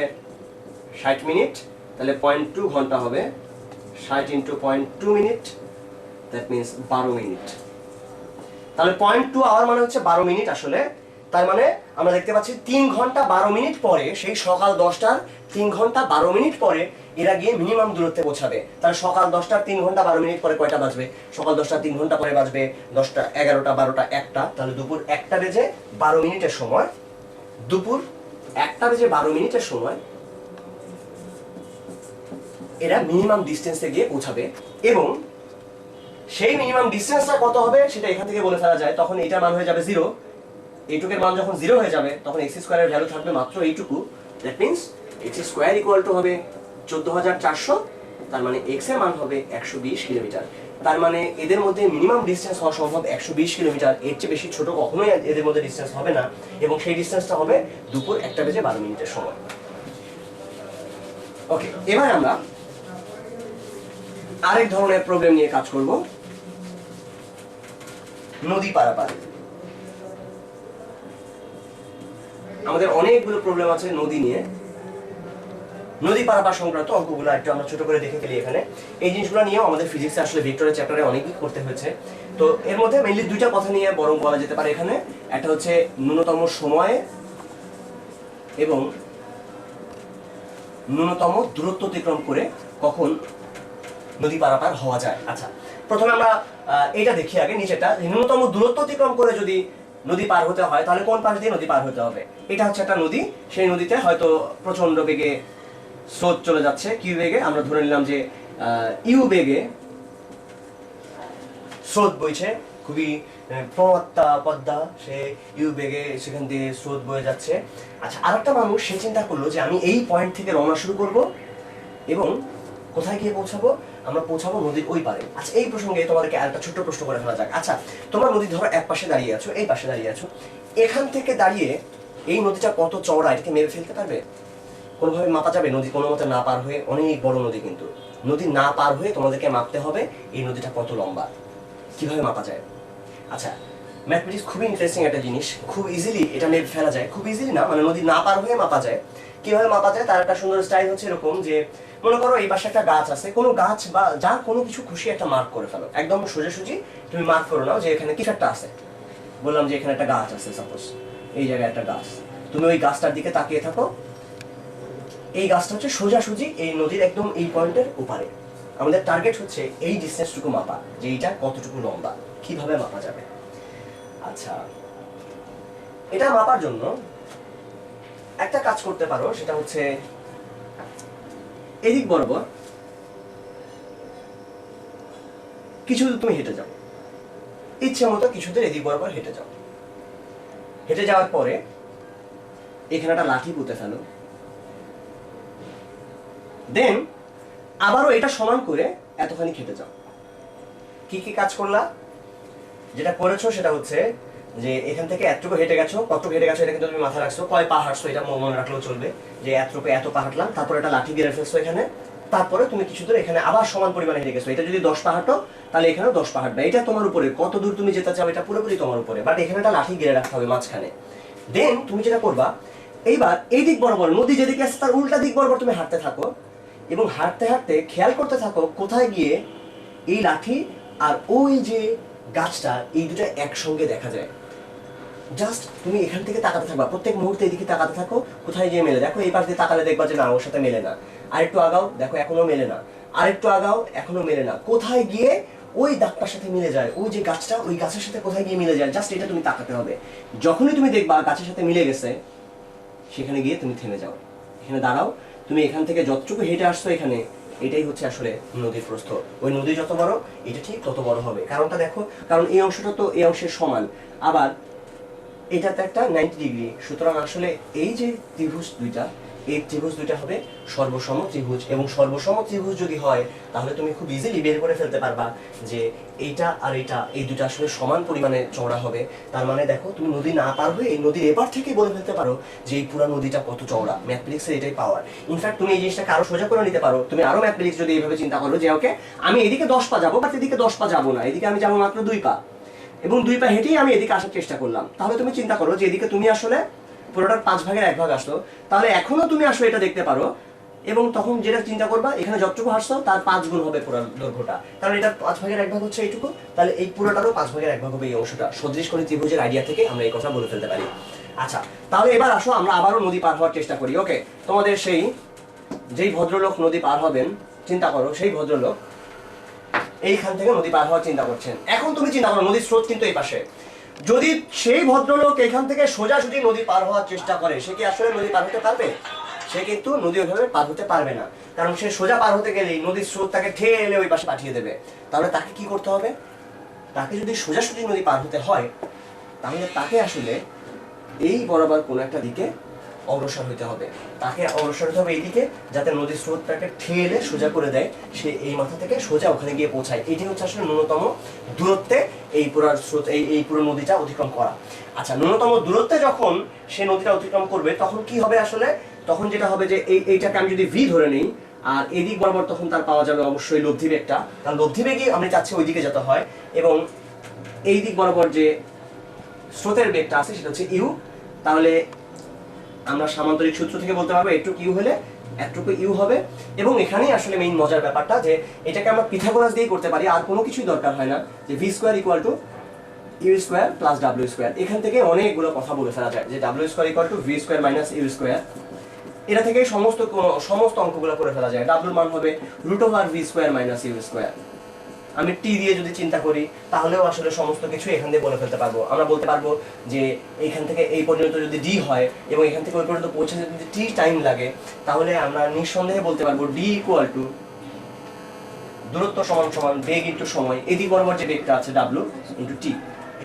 60 মিনিট, তাহলে 0.2 ঘন্টা হবে 60 into 0.2 minute, that means 12 minute. তাহলে 0.2 আওয়ার মানে হচ্ছে 12 মিনিট আসলে। তার মানে আমরা দেখতে পাচ্ছি 3 ঘন্টা 12 মিনিট পরে, সেই সকাল 10টার 3 ঘন্টা 12 মিনিট পরে এরা গিয়ে মিনিমাম দূরত্বে পৌঁছাবে। তাহলে সকাল 10টার 3 ঘন্টা 12 মিনিট পরে কয়টা বাজবে, সকাল 10টার 3 ঘন্টা পরে বাজবে 10টা, 11টা, 12টা, 1টা, তাহলে দুপুর 1টা বেজে 12 মিনিটের সময়, দুপুর 1টা বেজে 12 মিনিটের সময় এরা মিনিমাম ডিসটেন্সে গিয়ে পৌঁছাবে। এবং সেই মিনিমাম ডিসটেন্সটা কত হবে সেটা এখান থেকে বলে ফেলা যায়। তখন এটার মান হয়ে যাবে 0, এইটুকের মান যখন 0 হয়ে যাবে তখন এক্স স্কয়ারের ভ্যালু থাকবে মাত্র এইটুকু, that means x square equal to হবে 14,400, তার মানে এক্স এর মান হবে 120 কিলোমিটার। তার মানে এদের মধ্যে মিনিমাম ডিসটেন্স হওয়া সম্ভব 120 কিলোমিটার, এর চেয়ে বেশি ছোট কখনোই এদের মধ্যে ডিসটেন্স হবে না, এবং সেই ডিসটেন্সটা হবে দুপুর 1টা বেজে 12 মিনিটের সময়। ওকে, এবার আমরা আরেক ধরনের প্রবলেম নিয়ে কাজ করব, নদী পারাপার। আমাদের অনেকগুলো প্রবলেম আছে নদী নিয়ে, নদী পারাপার সংক্রান্ত অঙ্কগুলো একটু আমরা ছোট করে দেখে ফেলি এখানে। এই জিনিসগুলো নিয়েও আমাদের ফিজিক্সে আসলে ভেক্টরের চ্যাপ্টারে অনেকই করতে হয়েছে। তো এর মধ্যে মেইনলি দুইটা কথা নিয়ে বরং বলা যেতে পারে এখানে। একটা হচ্ছে ন্যূনতম সময়ে এবং ন্যূনতম দূরত্ব অতিক্রম করে কখন নদী পারাপার হওয়া যায়। আচ্ছা, প্রথমে আমরা এটা দেখি আগে নিচেটা, ন্যূনতম দূরত্ব অতিক্রম করে যদি নদী পার হতে হয় তাহলে কোন পাশ দিয়ে নদী পার হতে হবে। এটা হচ্ছে একটা নদী, সেই নদীতে হয়তো প্রচন্ড বেগে স্রোত চলে যাচ্ছে, কিউ বেগে, আমরা ধরে নিলাম যে ইউ বেগে স্রোত বইছে, খুবই প্রমত্তা পদ্মা, সে ইউ বেগে সেখান দিয়ে স্রোত বয়ে যাচ্ছে। আচ্ছা, আরেকটা মানুষ সে চিন্তা করলো যে আমি এই পয়েন্ট থেকে রওনা শুরু করব এবং কোথায় গিয়ে পৌঁছাবো, আমরা পৌঁছাবো নদীর ওই পারে। আচ্ছা, এই প্রসঙ্গে তোমাদেরকে আরেকটা ছোট্ট প্রশ্ন করে ফেলা যাক। আচ্ছা, তোমরা নদী ধরো এক পাশে দাঁড়িয়ে আছো, এই পাশে দাঁড়িয়ে আছো, এখান থেকে দাঁড়িয়ে এই নদীটা কত চওড়া এটাকে মেপে ফেলতে পারবে? কোনোভাবে মাপা যাবে? নদী কোনো মতে না পার হয়ে, অনেক বড় নদী কিন্তু, নদী না পার হয়ে তোমাদেরকে মাপতে হবে এই নদীটা কত লম্বা, কিভাবে মাপা যায়? আচ্ছা, ম্যাথমেটিক্স খুবই ইন্টারেস্টিং একটা জিনিস, খুব ইজিলি এটা মেপে ফেলা যায়, খুব ইজিলি না, মানে নদী না পার হয়ে মাপা যায়। কিভাবে মাপা যায় তার একটা সুন্দর স্টাইল হচ্ছে এরকম যে, মনে করো এই পাশে একটা গাছ আছে, কোনো গাছ বা যার কোনো কিছু খুশি একটা মার্ক করে ফেলো, একদম সোজাসুজি তুমি মার্ক করে নাও যে এখানে কিছু একটা আছে। বললাম যে এখানে একটা গাছ আছে সাপোজ, এই জায়গায় একটা গাছ, তুমি ওই গাছটার দিকে তাকিয়ে থাকো। এই গাছটা হচ্ছে সোজাসুজি এই নদীর একদম এই পয়েন্টের ওপারে। আমাদের টার্গেট হচ্ছে এই ডিস্টেন্সটুকু মাপা, যে এইটা কতটুকু লম্বা, কিভাবে মাপা যাবে। আচ্ছা, এটা মাপার জন্য একটা কাজ করতে পারো, সেটা হচ্ছে এদিক বরাবর কিছু তুমি হেঁটে যাও, ইচ্ছে মতো কিছুদের এদিক বরাবর হেঁটে যাও। হেঁটে যাওয়ার পরে এখানে একটা লাঠি পুঁতে ফেলো। দেন আবারও এটা সমান করে এতখানি হেঁটে যাও। কি কি কাজ করলা? যেটা করেছো সেটা হচ্ছে যে এখান থেকে এতটুকু হেঁটে গেছো, কতটুকু হেঁটে গেছো এটা কিন্তু তুমি মাথায় রাখছো, কয় পা হাঁটছো এটা মনে রাখলেও চলবে, যে এতটুকু এত পা হাঁটলাম, তারপরে একটা লাঠি গেড়ে ফেলছো এখানে, তারপরে তুমি কিছু দূর এখানে আবার সমান পরিমাণে হেঁটে গেছো। এটা যদি 10 পা হাঁটো তাহলে এখানেও 10 পা হাঁটবে। এটা তোমার উপরে, কত দূর তুমি যেতে চাও এটা পুরোপুরি তোমার উপরে, বাট এখানে একটা লাঠি গেড়ে রাখতে হবে মাঝখানে। দেন তুমি যেটা করবা, এইবার এই দিক বরাবর নদী যেদিকে আছে তার উল্টা দিক বরাবর তুমি হাঁটতে থাকো, এবং হাঁটতে হাঁটতে খেয়াল করতে থাকো কোথায় গিয়ে এই লাঠি আর ওই যে গাছটা এই দুটো একসঙ্গে দেখা যায়। জাস্ট তুমি এখান থেকে তাকাতে থাকবা, প্রত্যেক মুহূর্তে এদিকে তাকাতে থাকো কোথায় গিয়ে মেলে। দেখো এই পাশ দিয়ে তাকালে দেখবা যে না, ওর সাথে মেলে না। আরেকটু আগাও, দেখো এখনো মেলে না। আরেকটু আগাও, এখনো মেলে না। কোথায় গিয়ে ওই দাগটার সাথে মিলে যায়, ওই যে গাছটা ওই গাছের সাথে কোথায় গিয়ে মিলে যায়, জাস্ট এটা তুমি তাকাতে হবে। যখনই তুমি দেখবা গাছের সাথে মিলে গেছে, সেখানে গিয়ে তুমি থেমে যাও, এখানে দাঁড়াও। তুমি এখান থেকে যতটুকু হেঁটে আসছো এখানে, এটাই হচ্ছে আসলে নদীর প্রস্থ। ওই নদী যত বড় এটা ঠিক তত বড় হবে। কারণটা দেখো, কারণ এই অংশটা তো এই অংশের সমান, আবার এটাতে একটা 90 ডিগ্রি, সুতরাং আসলে এই যে ত্রিভুজ দুইটা, এই ত্রিভুজ দুইটা হবে সর্বসম ত্রিভুজ। এবং সর্বসম ত্রিভুজ যদি হয় তাহলে তুমি খুব ইজিলি বের করে ফেলতে পারবা যে এইটা আর এইটা, এই দুটো আসলে সমান পরিমাণে চওড়া হবে। তার মানে দেখো, তুমি নদী না পার হয়ে এই নদীর এপার থেকে বলে ফেলতে পারো যে এই পুরো নদীটা কত চওড়া। ম্যাথমেটিক্সের এটাই পাওয়ার। ইনফ্যাক্ট তুমি এই জিনিসটাকে আরো সোজা করে নিতে পারো। তুমি আরো ম্যাথমেটিক্স যদি এইভাবে চিন্তা করো যে ওকে, আমি এদিকে 10 পা যাবো, বাট এদিকে 10 পা যাবো না, এদিকে আমি যাবো মাত্র 2 পা, এবং 2 পা হেঁটেই আমি এদিকে আসার চেষ্টা করলাম। তাহলে তুমি চিন্তা করো যে এদিকে তুমি আসলে পুরোটার 5 ভাগের 1 ভাগ আসলো, তাহলে এখনো তুমি আসলে এটা দেখতে পারো। এবং তখন যেটা চিন্তা করবা, এখানে যতটুকু হাসছো তার 5 গুণ হবে পুরো দৈর্ঘ্যটা, কারণ এটা 5 ভাগের 1 ভাগ হচ্ছে এইটুকু, তাহলে এই পুরোটারও 5 ভাগের 1 ভাগ হবে এই অংশটা। সদৃশ কোণী ত্রিভুজের আইডিয়া থেকে আমরা এই কথা বলে ফেলতে পারি। আচ্ছা, তাহলে এবার আসো আমরা আবারও নদী পার হওয়ার চেষ্টা করি। ওকে, তোমাদের যেই ভদ্রলোক নদী পার হবেন, চিন্তা করো সেই ভদ্রলোক এইখান থেকে নদী পার হওয়ার চিন্তা করছেন। এখন তুমি চিন্তা করো, নদীর স্রোত কিন্তু এই পাশে। যদি সেই ভদ্রলোক এখান থেকে সোজাসুজি নদী পার হওয়ার চেষ্টা করে, সে কি আসলে নদী পার হতে পারবে? সে কিন্তু নদী ওইভাবে পার হতে পারবে না, কারণ সে সোজা পার হতে গেলেই নদীর স্রোত তাকে ঠেলে ওই পাশে পাঠিয়ে দেবে। তাহলে তাকে কি করতে হবে? তাকে যদি সোজাসুজি নদী পার হতে হয়, তাহলে তাকে আসলে এই বরাবর কোনো একটা দিকে অগ্রসর হতে হবে। তাকে অগ্রসর হতে হবে এইদিকে, যাতে নদীর স্রোতটাকে ঠেলে সোজা করে দেয়, সে এই মাথা থেকে সোজা ওখানে গিয়ে পৌঁছায়। এটি হচ্ছে আসলে ন্যূনতম দূরত্বে এই পুরো স্রোত, এই পুরো নদীটা অতিক্রম করা। আচ্ছা, ন্যূনতম দূরত্বে যখন সে নদীটা অতিক্রম করবে, তখন কি হবে আসলে? তখন যেটা হবে যে এইটাকে আমি যদি ভি ধরে নিই, আর এদিক বরাবর তখন তার পাওয়া যাবে অবশ্যই লব্ধি বেগটা, কারণ লব্ধি বেগই আমি চাচ্ছি ওইদিকে যেতে হয়। এবং এই দিক বরাবর যে স্রোতের বেগটা আছে সেটা হচ্ছে ইউ। তাহলে আমরা সামান্তরিক সূত্র থেকে বলতে পারবো এটুকু ইউ হলে এটুকু ইউ হবে। এবং এখানেই আসলে মেইন মজার ব্যাপারটা, যে এটাকে আমরা পিথাগোরাস দিয়েই করতে পারি, আর কোনো কিছুই দরকার হয় না। যে V square equal to U square plus W square, এখান থেকে অনেকগুলো কথা বলে ফেলা যায়, যে W square equal to V square minus U square. এটা থেকে সমস্ত অঙ্কগুলো করে ফেলা যায়। ডাব্লিউর মান হবে root over V square minus U square. আমি টি দিয়ে যদি চিন্তা করি, তাহলেও আসলে সমস্ত কিছু এখান দিয়ে বলে ফেলতে পারবো। আমরা বলতে পারবো যে এইখান থেকে এই পর্যন্ত যদি ডি হয়, এবং এখান থেকে ওই পর্যন্ত পৌঁছাতে যদি টি টাইম লাগে, তাহলে আমরা নিঃসন্দেহে বলতে পারবো ডি ইকুয়াল টু দূরত্ব সমান সমান বেগ ইন্টু সময়, এদিক বরাবর যে বেগটা আছে ডাব্লিউ ইন্টু টি।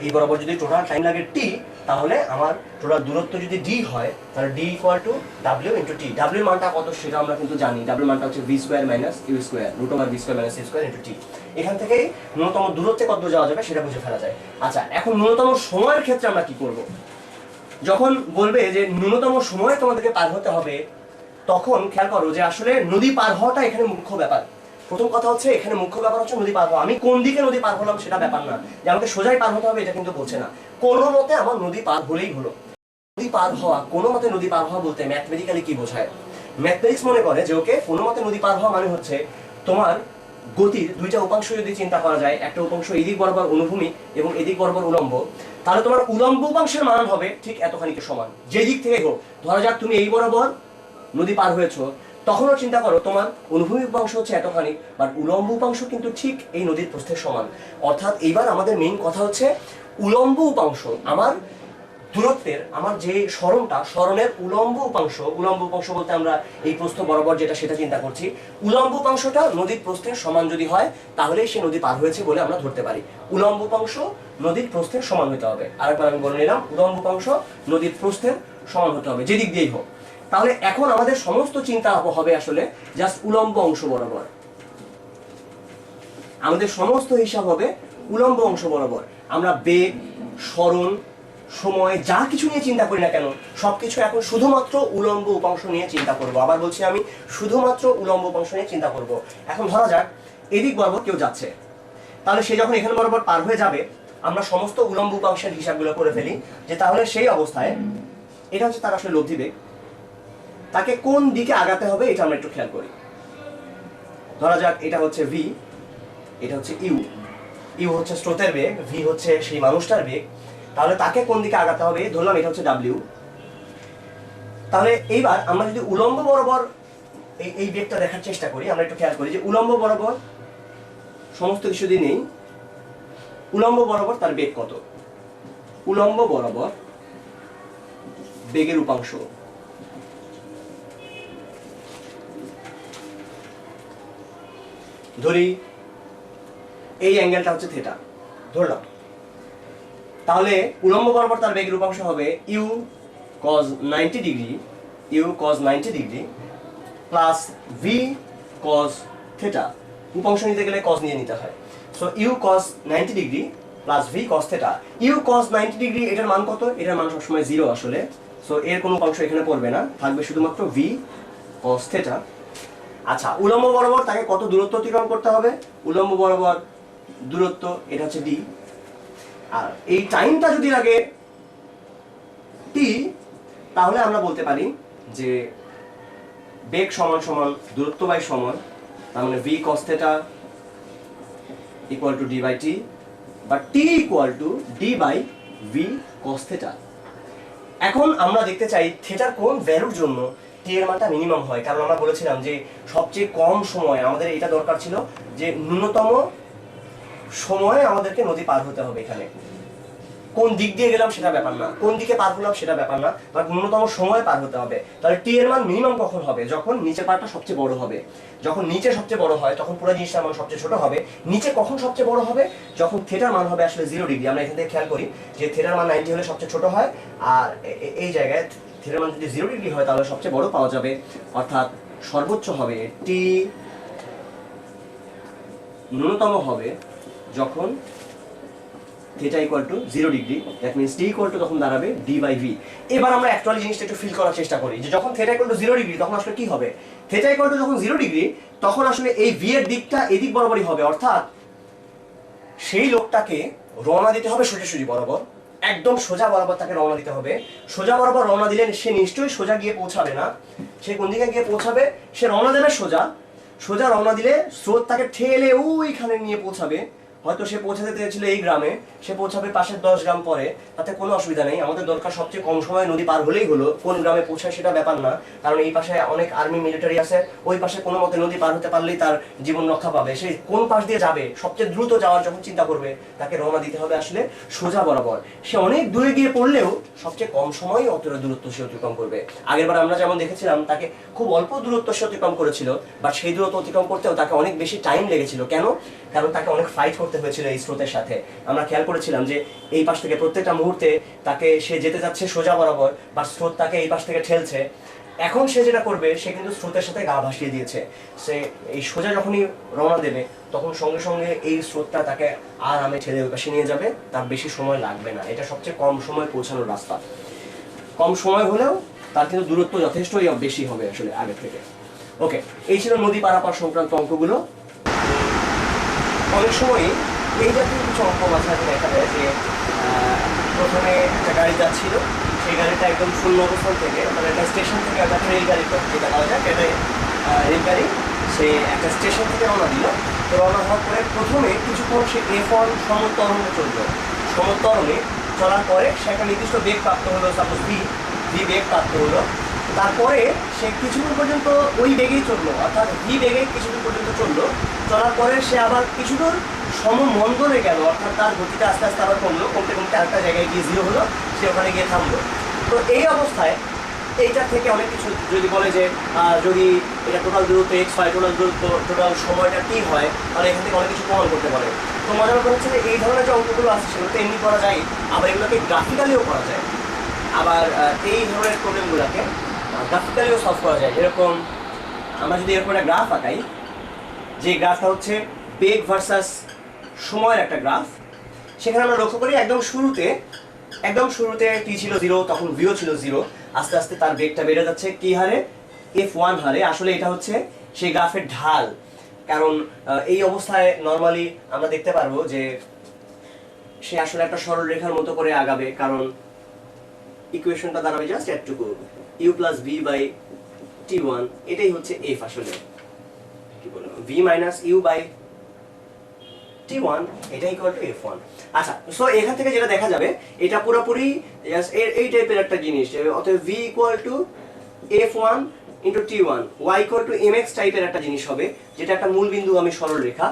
এই বরাবর যদি টোটাল টাইম লাগে টি, তাহলে আমার টোটাল দূরত্ব যদি ডি হয়, তাহলে D equal to W into T. ডাব্লিউর মানটা কত সেটা আমরা কিন্তু জানি। ডাব্লিউর মানটা হচ্ছে V square minus U square root over V square minus U square into T. এখান থেকে ন্যূনতম দূরত্বে কত যাওয়া যাবে সেটা বুঝে ফেলা যায়। আচ্ছা, এখন ন্যূনতম সময়ের ক্ষেত্রে আমরা কি করব? যখন বলবে যে ন্যূনতম সময়ে তোমাদেরকে পার হতে হবে, তখন খেয়াল করো যে আসলে নদী পার হওয়াটা এখানে মুখ্য ব্যাপার। প্রথম কথা হচ্ছে, এখানে মুখ্য ব্যাপার হচ্ছে নদী পার হওয়া। আমি কোন দিকে নদী পার হলাম সেটা ব্যাপার না, যে আমাকে সোজাই পার হতে হবে এটা কিন্তু বলছে না। কোনো মতে আমার নদী পার হলেই হলো। নদী পার হওয়া, কোনো মতে নদী পার হওয়া বলতে ম্যাথমেটিক্যালি কি বোঝায়? ম্যাথমেটিক্স মনে করে যে ওকে, কোনো মতে নদী পার হওয়া মানে হচ্ছে তোমার গতির দুইটা উপাংশ যদি চিন্তা করা যায়, একটা উপাংশ এদিক বরাবর অনুভূমিক এবং এদিক বরাবর উলম্ব, তাহলে তোমার উলম্ব উপাংশের মান হবে ঠিক এতখানিকে সমান, যে দিক থেকে হোক। ধরা যাক তুমি এই বরাবর নদী পার হয়েছো, তখনও চিন্তা করো তোমার অনুভূমিক উপাংশ হচ্ছে এতখানি, বাট উলম্ব উপাংশ কিন্তু ঠিক এই নদীর প্রস্থের সমান। অর্থাৎ এইবার আমাদের মেইন কথা হচ্ছে উলম্ব উপাংশ, আমার দূরত্বের, আমার যে সরণের উলম্ব উপাংশ বলতে আমরা এই প্রস্থ বরাবর যেটা সেটা চিন্তা করছি, উলম্ব উপাংশটা নদীর প্রস্থের সমান যদি হয় তাহলেই সে নদী পার হয়েছে বলে আমরা ধরতে পারি। উলম্ব উপাংশ নদীর প্রস্থের সমান হতে হবে। আরেকবার আমি বলে নিলাম, উলম্ব উপাংশ নদীর প্রস্থের সমান হতে হবে, যেদিক দিয়েই হোক। তাহলে এখন আমাদের সমস্ত চিন্তা হবে আসলে জাস্ট উলম্ব অংশ বরাবর, আমাদের সমস্ত হিসাব হবে উলম্ব অংশ বরাবর। আমরা বেগ, সরণ, সময় যা কিছু নিয়ে চিন্তা করি না কেন, সবকিছু এখন শুধুমাত্র উলম্ব উপাংশ নিয়ে চিন্তা করব। আবার বলছি, আমি শুধুমাত্র উলম্ব উপাংশ নিয়ে চিন্তা করব। এখন ধরা যাক এদিক বরাবর কেউ যাচ্ছে, তাহলে সে যখন এখানে বরাবর পার হয়ে যাবে, আমরা সমস্ত উলম্ব উপাংশের হিসাবগুলো করে ফেলি, যে তাহলে সেই অবস্থায় এটা হচ্ছে তার আসলে লব্ধি বেগ, তাকে কোন দিকে আগাতে হবে এটা আমরা একটু খেয়াল করি। ধরা যাক এটা হচ্ছে ভি, এটা হচ্ছে ইউ, ইউ হচ্ছে স্রোতের বেগ, ভি হচ্ছে সেই মানুষটার বেগ। তাহলে তাকে কোন দিকে আগাতে হবে, ধরলাম এটা হচ্ছে ডাব্লিউ। তাহলে এইবার আমরা যদি উলম্ব বরাবর এই বেগটা দেখার চেষ্টা করি, আমরা একটু খেয়াল করি যে উলম্ব বরাবর সমস্ত কিছু দিয়ে নেই, উলম্ব বরাবর তার বেগ কত, উলম্ব বরাবর বেগের উপাংশ, ধরি এই অ্যাঙ্গেলটা হচ্ছে থিটা ধরলাম। তাহলে উলম্ব বরাবর তার বেগের উপাংশ হবে U cos 90 degree, U cos 90 degree plus V cos theta. উপাংশ নিতে গেলে cos নিয়ে নিতে হয়। So U cos 90 degree plus V cos theta. U cos 90 degree এটার মান কত? এটার মান সবসময় 0 আসলে। সো এর কোনো উপাংশ এখানে পড়বে না, থাকবে শুধুমাত্র ভি cos থিটা। আচ্ছা, উলম্ব বরাবর তাকে কত দূরত্ব অতিক্রম করতে হবে? উলম্ব বরাবর দূরত্ব এটা হচ্ছে ডি, আর এই টাইমটা যদি লাগে টি, তাহলে আমরা বলতে পারি যে বেগ সমান সমান দূরত্ব বাই সময়, তার মানে V cos theta equal to D by T, বা T equal to D by V cos theta. এখন আমরা দেখতে চাই থিটার কোন ভ্যালুর জন্য টি এর মানটা মিনিমাম হয়, কারণ আমরা বলেছিলাম যে সবচেয়ে কম সময় আমাদের এটা দরকার ছিল যে ন্যূনতম সময়ে আমাদেরকে নদী পার হতে হবে। এখানে কোন দিক দিয়ে গেলাম সেটা ব্যাপার না, কোন দিকে পার হলাম সেটা ব্যাপার না, বাট ন্যূনতম সময় পার হতে হবে। তাহলে টি এর মান মিনিমাম কখন হবে? যখন নিচের পার্টটা সবচেয়ে বড় হবে। যখন নিচে সবচেয়ে বড় হয় তখন পুরো জিনিসটার মান সবচেয়ে ছোট হবে। নিচে কখন সবচেয়ে বড় হবে? যখন থিটার মান হবে আসলে 0 ডিগ্রি। আমরা এখান থেকে খেয়াল করি যে থিটার মান 90 হলে সবচেয়ে ছোট হয়, আর এই জায়গায় থিটার মান যদি 0 ডিগ্রি হয় তাহলে সবচেয়ে বড় পাওয়া যাবে। অর্থাৎ সর্বোচ্চ হবে টি ন্যূনতম হবে যখন theta equal two 0 degree, that means T equal two তখন দাঁড়াবে ডি বাই ভি। এবার আমরা অ্যাকচুয়ালি জিনিসটা একটু ফিল করার চেষ্টা করি যে যখন থিটা ইকুয়াল টু 0 ডিগ্রি তখন আসলে কি হবে। থিটা ইকুয়াল টু যখন 0 ডিগ্রি তখন আসলে এই ভি এর দিকটা এদিক বরাবরই হবে, অর্থাৎ সেই লোকটাকে রওনা দিতে হবে সোজাসুজি বরাবর, একদম সোজা বরাবর তাকে রওনা দিতে হবে। সোজা বরাবর রওনা দিলে সে নিশ্চয়ই সোজা গিয়ে পৌঁছাবে না। সে কোন দিকে গিয়ে পৌঁছাবে? সে রওনা দেবে সোজা, সোজা রওনা দিলে স্রোত তাকে ঠেলে ওইখানে নিয়ে পৌঁছাবে। হয়তো সে পৌঁছাতে চেয়েছিল এই গ্রামে, সে পৌঁছাবে পাশের 10 গ্রাম পরে, তাতে কোনো অসুবিধা নেই। আমাদের দরকার সবচেয়ে কম সময়ে নদী পার হলেই হলো, কোন গ্রামে পৌঁছায় সেটা ব্যাপার না, কারণ এই পাশে অনেক আর্মি মিলিটারি আছে, ওই পাশে কোনো মতে নদী পার হতে পারলেই তার জীবন রক্ষা পাবে। সে কোন পাশ দিয়ে যাবে, সবচেয়ে দ্রুত যাওয়ার যখন চিন্তা করবে তাকে রওনা দিতে হবে আসলে সোজা বরাবর। সে অনেক দূরে গিয়ে পড়লেও সবচেয়ে কম সময় অতটা দূরত্ব সে অতিক্রম করবে। আগেরবার আমরা যেমন দেখেছিলাম তাকে খুব অল্প দূরত্ব সে অতিক্রম করেছিল, বা সেই দূরত্ব অতিক্রম করতেও তাকে অনেক বেশি টাইম লেগেছিল। কেন? কারণ তাকে অনেক ফাইট করতে হয়েছিল এই স্রোতের সাথে। আমরা খেয়াল করেছিলাম যে এই পাশ থেকে প্রত্যেকটা মুহূর্তে তাকে, সে যেতে যাচ্ছে সোজা বরাবর, বা স্রোত তাকে এই পাশ থেকে ঠেলছে। এখন সে যেটা করবে, সে কিন্তু স্রোতের সাথে গা ভাসিয়ে দিয়েছে। সে এই সোজা যখনই রওনা দেবে তখন সঙ্গে সঙ্গে এই স্রোতটা তাকে আরামে ঠেলে ওই পাশে নিয়ে যাবে, তার বেশি সময় লাগবে না। এটা সবচেয়ে কম সময় পৌঁছানোর রাস্তা। কম সময় হলেও তার কিন্তু দূরত্ব যথেষ্টই বেশি হবে আসলে আগের থেকে। ওকে, এই ছিল নদী পারাপার সংক্রান্ত অঙ্কগুলো। অনেক সময় এই জাতীয় কিছু অঙ্ক মাঝে দেখা যায় যে প্রথমে একটা গাড়ি যাচ্ছিল, সেই গাড়িটা একদম শূন্য অবস্থান থেকে, মানে একটা স্টেশন থেকে একটা রেলগাড়ি যেটা বলা যায়, এটা রেলগাড়ি সে একটা স্টেশন থেকে রওনা দিল। তো রওনা হওয়ার পরে প্রথমে কিছুক্ষণ সে F1 সমতরণে চললো। সমতরণে চলার পরে সে একটা নির্দিষ্ট বেগ প্রাপ্ত হলো, সাপোজ ভি বেগ প্রাপ্ত হলো। তারপরে সে কিছুদূর পর্যন্ত ওই বেগেই চললো, অর্থাৎ ভি বেগে কিছুদূর পর্যন্ত চললো। চলার পরে সে আবার কিছুদূর সমমন্দলে গেল, অর্থাৎ তার গতিটা আস্তে আস্তে আবার কমলো, কমতে কমতে আরেকটা জায়গায় গিয়ে জিরো হলো, সে ওখানে গিয়ে থামলো। তো এই অবস্থায় এইটা থেকে অনেক কিছু যদি বলে যে যদি এটা টোটাল দূরত্ব এক্স হয়, টোটাল দূরত্ব টোটাল সময়টা টি হয়, তাহলে এখান থেকে অনেক কিছু প্রমাণ করতে পারে। তো মজার ব্যাপার হচ্ছে যে এই ধরনের যে অঙ্কগুলো আছে সেগুলো তো এমনি করা যায়, আবার এগুলোকে গ্রাফিক্যালিও করা যায়। আবার এই ধরনের প্রবলেমগুলোকে গ্রাফিক্যালিও সলভ করা যায়। যেরকম আমরা যদি এরকম একটা গ্রাফ আঁকাই, যে গ্রাফটা হচ্ছে বেগ ভার্সাস সময়ের একটা গ্রাফ, সেখানে আমরা লক্ষ্য করি একদম শুরুতে টি ছিল 0, তখন ভিও ছিল 0, আস্তে আস্তে তার বেগটা বেড়ে যাচ্ছে কি হারে, F1 হারে। আসলে এটা হচ্ছে সেই গ্রাফের ঢাল। কারণ এই অবস্থায় নর্মালি আমরা দেখতে পারবো যে সে আসলে একটা সরল রেখার মতো করে আগাবে, কারণ ইকুয়েশনটা দাঁড়াবে জাস্ট এতটুকু, u plus v by t1, এটাই হচ্ছে f। আসলে কি বলবো, v minus u by t1 এটা ইকুয়াল টু f1। আচ্ছা, সো এখান থেকে যেটা দেখা যাবে এটা পুরোপুরি এই টাইপের একটা জিনিস, অতএব v equal two f1 into t1, y equal to mx টাইপের একটা জিনিস হবে, যেটা একটা মূলবিন্দুগামী সরলরেখা।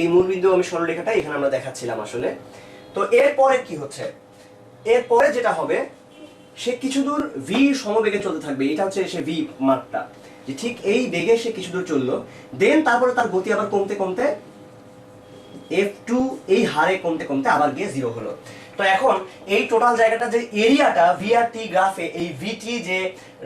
এই মূলবিন্দুগামী সরলরেখাটা এখানে আমরা দেখাচ্ছিলাম আসলে। তো এরপরে কি হচ্ছে, এরপরে যেটা হবে, সে কিছু দূর v সমবেগে চলতে থাকবে। এটা হচ্ছে সে v মাত্রা, যে ঠিক এই বেগে সে কিছু দূর চললো, দেন তারপরে তার গতি আবার কমতে কমতে F2 এই হারে কমতে কমতে আবার গিয়ে 0 হলো। তো এখন এই টোটাল জায়গাটা যে এরিয়াটা VRT গ্রাফে, এই VT যে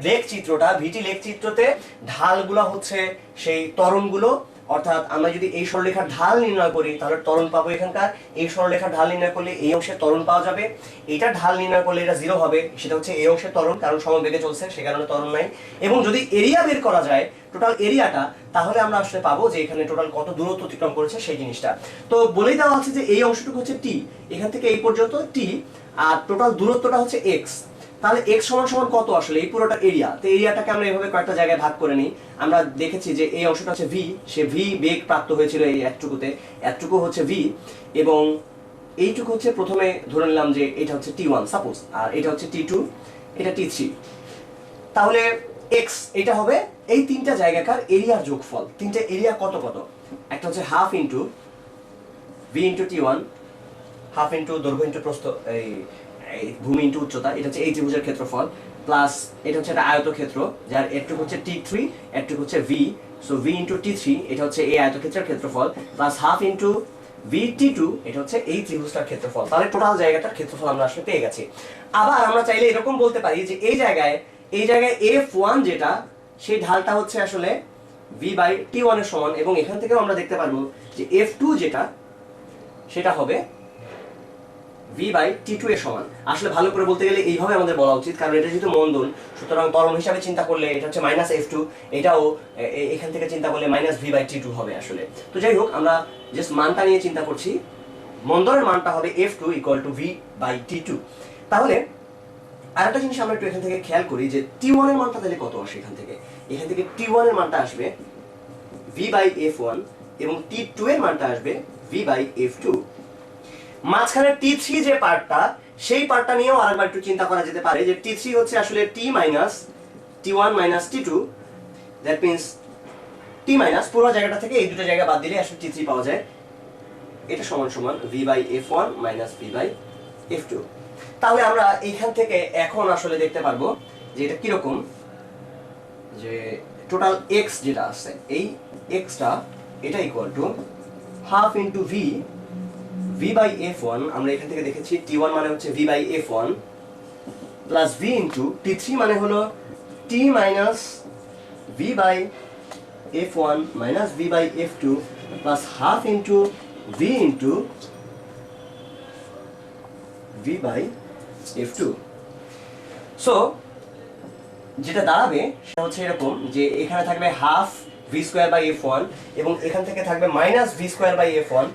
লেখচিত্রটা, VT লেখচিত্রতে ঢালগুলো হচ্ছে সেই ত্বরণগুলো। অর্থাৎ আমরা যদি এই সরলরেখার ঢাল নির্ণয় করি তাহলে ত্বরণ পাবো এখানকার, এই সরলরেখার ঢাল নির্ণয় করলে এই অংশের ত্বরণ পাওয়া যাবে, এইটা ঢাল নির্ণয় করলে এটা 0 হবে, সেটা হচ্ছে এই অংশের ত্বরণ, কারণ সমবেগে চলছে সে কারণে ত্বরণ নাই। এবং যদি এরিয়া বের করা যায় টোটাল এরিয়াটা, তাহলে আমরা আসলে পাবো যে এখানে টোটাল কত দূরত্ব অতিক্রম করেছে সেই জিনিসটা। তো বলেই দেওয়া আছে যে এই অংশটুকু হচ্ছে টি, এখান থেকে এই পর্যন্ত টি, আর টোটাল দূরত্বটা হচ্ছে এক্স। তাহলে x সমান সমান কত আসলে এই পুরোটা এরিয়া। তো এরিয়াটাকে আমরা এভাবে কয়েকটা জায়গায় ভাগ করে নিই। আমরা দেখেছি যে এই অংশটা হচ্ছে v, সে v বেগ প্রাপ্ত হয়েছিল এই এতটুকুতে, এতটুকু হচ্ছে v, এবং এইটুকু হচ্ছে প্রথমে ধরে নিলাম যে এটা হচ্ছে t1 সাপোজ, আর এটা হচ্ছে t2, এটা t3। তাহলে x এটা হবে এই তিনটা জায়গাকার এরিয়ার যোগফল। তিনটা এরিয়া কত কত, একটা হচ্ছে half into v into t1, half into দৈর্ঘ্য ইনটু প্রস্থ, এই ভূমি ইনটু উচ্চতা, এটা হচ্ছে এই ত্রিভুজের ক্ষেত্রফল, প্লাস এটা হচ্ছে একটা আয়তক্ষেত্র যার একটুকু হচ্ছে t3, একটুকু হচ্ছে v, so v into t3 এটা হচ্ছে এই আয়তক্ষেত্রের ক্ষেত্রফল, plus half into v t2 এটা হচ্ছে এই ত্রিভুজটার ক্ষেত্রফল। তাহলে টোটাল জায়গাটার ক্ষেত্রফল আমরা আসলে পেয়ে গেছি। আবার আমরা চাইলে এরকম বলতে পারি যে এই জায়গায় f1 যেটা, সেই ঢালটা হচ্ছে আসলে v বাই t1 এর সমান, এবং এখান থেকেও আমরা দেখতে পারবো যে f2 যেটা সেটা হবে v বাই t2 এর সমান। আসলে ভালো করে বলতে গেলে এইভাবে আমাদের বলা উচিত, কারণ এটা যেহেতু মন্দন, সুতরাং ত্বরণ হিসাবে চিন্তা করলে এটা হচ্ছে মাইনাস f2, এটাও এখান থেকে চিন্তা করলে মাইনাস v বাই t2 হবে আসলে। তো যাই হোক, আমরা জাস্ট মানটা নিয়ে চিন্তা করছি, মন্দনের মানটা হবে f2 equal to v by t2। তাহলে আরেকটা জিনিস আমরা একটু এখান থেকে খেয়াল করি যে t1 এর মানটা তাহলে কত আসে এখান থেকে। এখান থেকে t1 এর মানটা আসবে v বাই f1, এবং t2 এর মানটা আসবে v বাই f2। মাঝখানে t3 যে পার্টটা, সেই পার্টটা নিয়েও আরেকবার একটু চিন্তা করা যেতে পারে যে t3 হচ্ছে আসলে t minus t1 minus t2, that means t minus পুরো জায়গাটা থেকে এই দুটো জায়গা বাদ দিলে আসলে t3 পাওয়া যায়। এটা সমান সমান v by f1 minus v by f2। তাহলে আমরা এইখান থেকে এখন আসলে দেখতে পারবো যে এটা কিরকম, যে টোটাল x যেটা আছে, এই xটা এটা equal to half into v by f1, আমরা এখান থেকে দেখেছি t1 মানে হচ্ছে v by f1, plus v into t3 মানে হলো t minus v by f1 minus v by f2, plus half into v into v by f2। So যেটা দাঁড়াবে সেটা হচ্ছে এরকম, যে এখানে থাকবে half v square by f1, এবং এখান থেকে থাকবে minus v square by f1,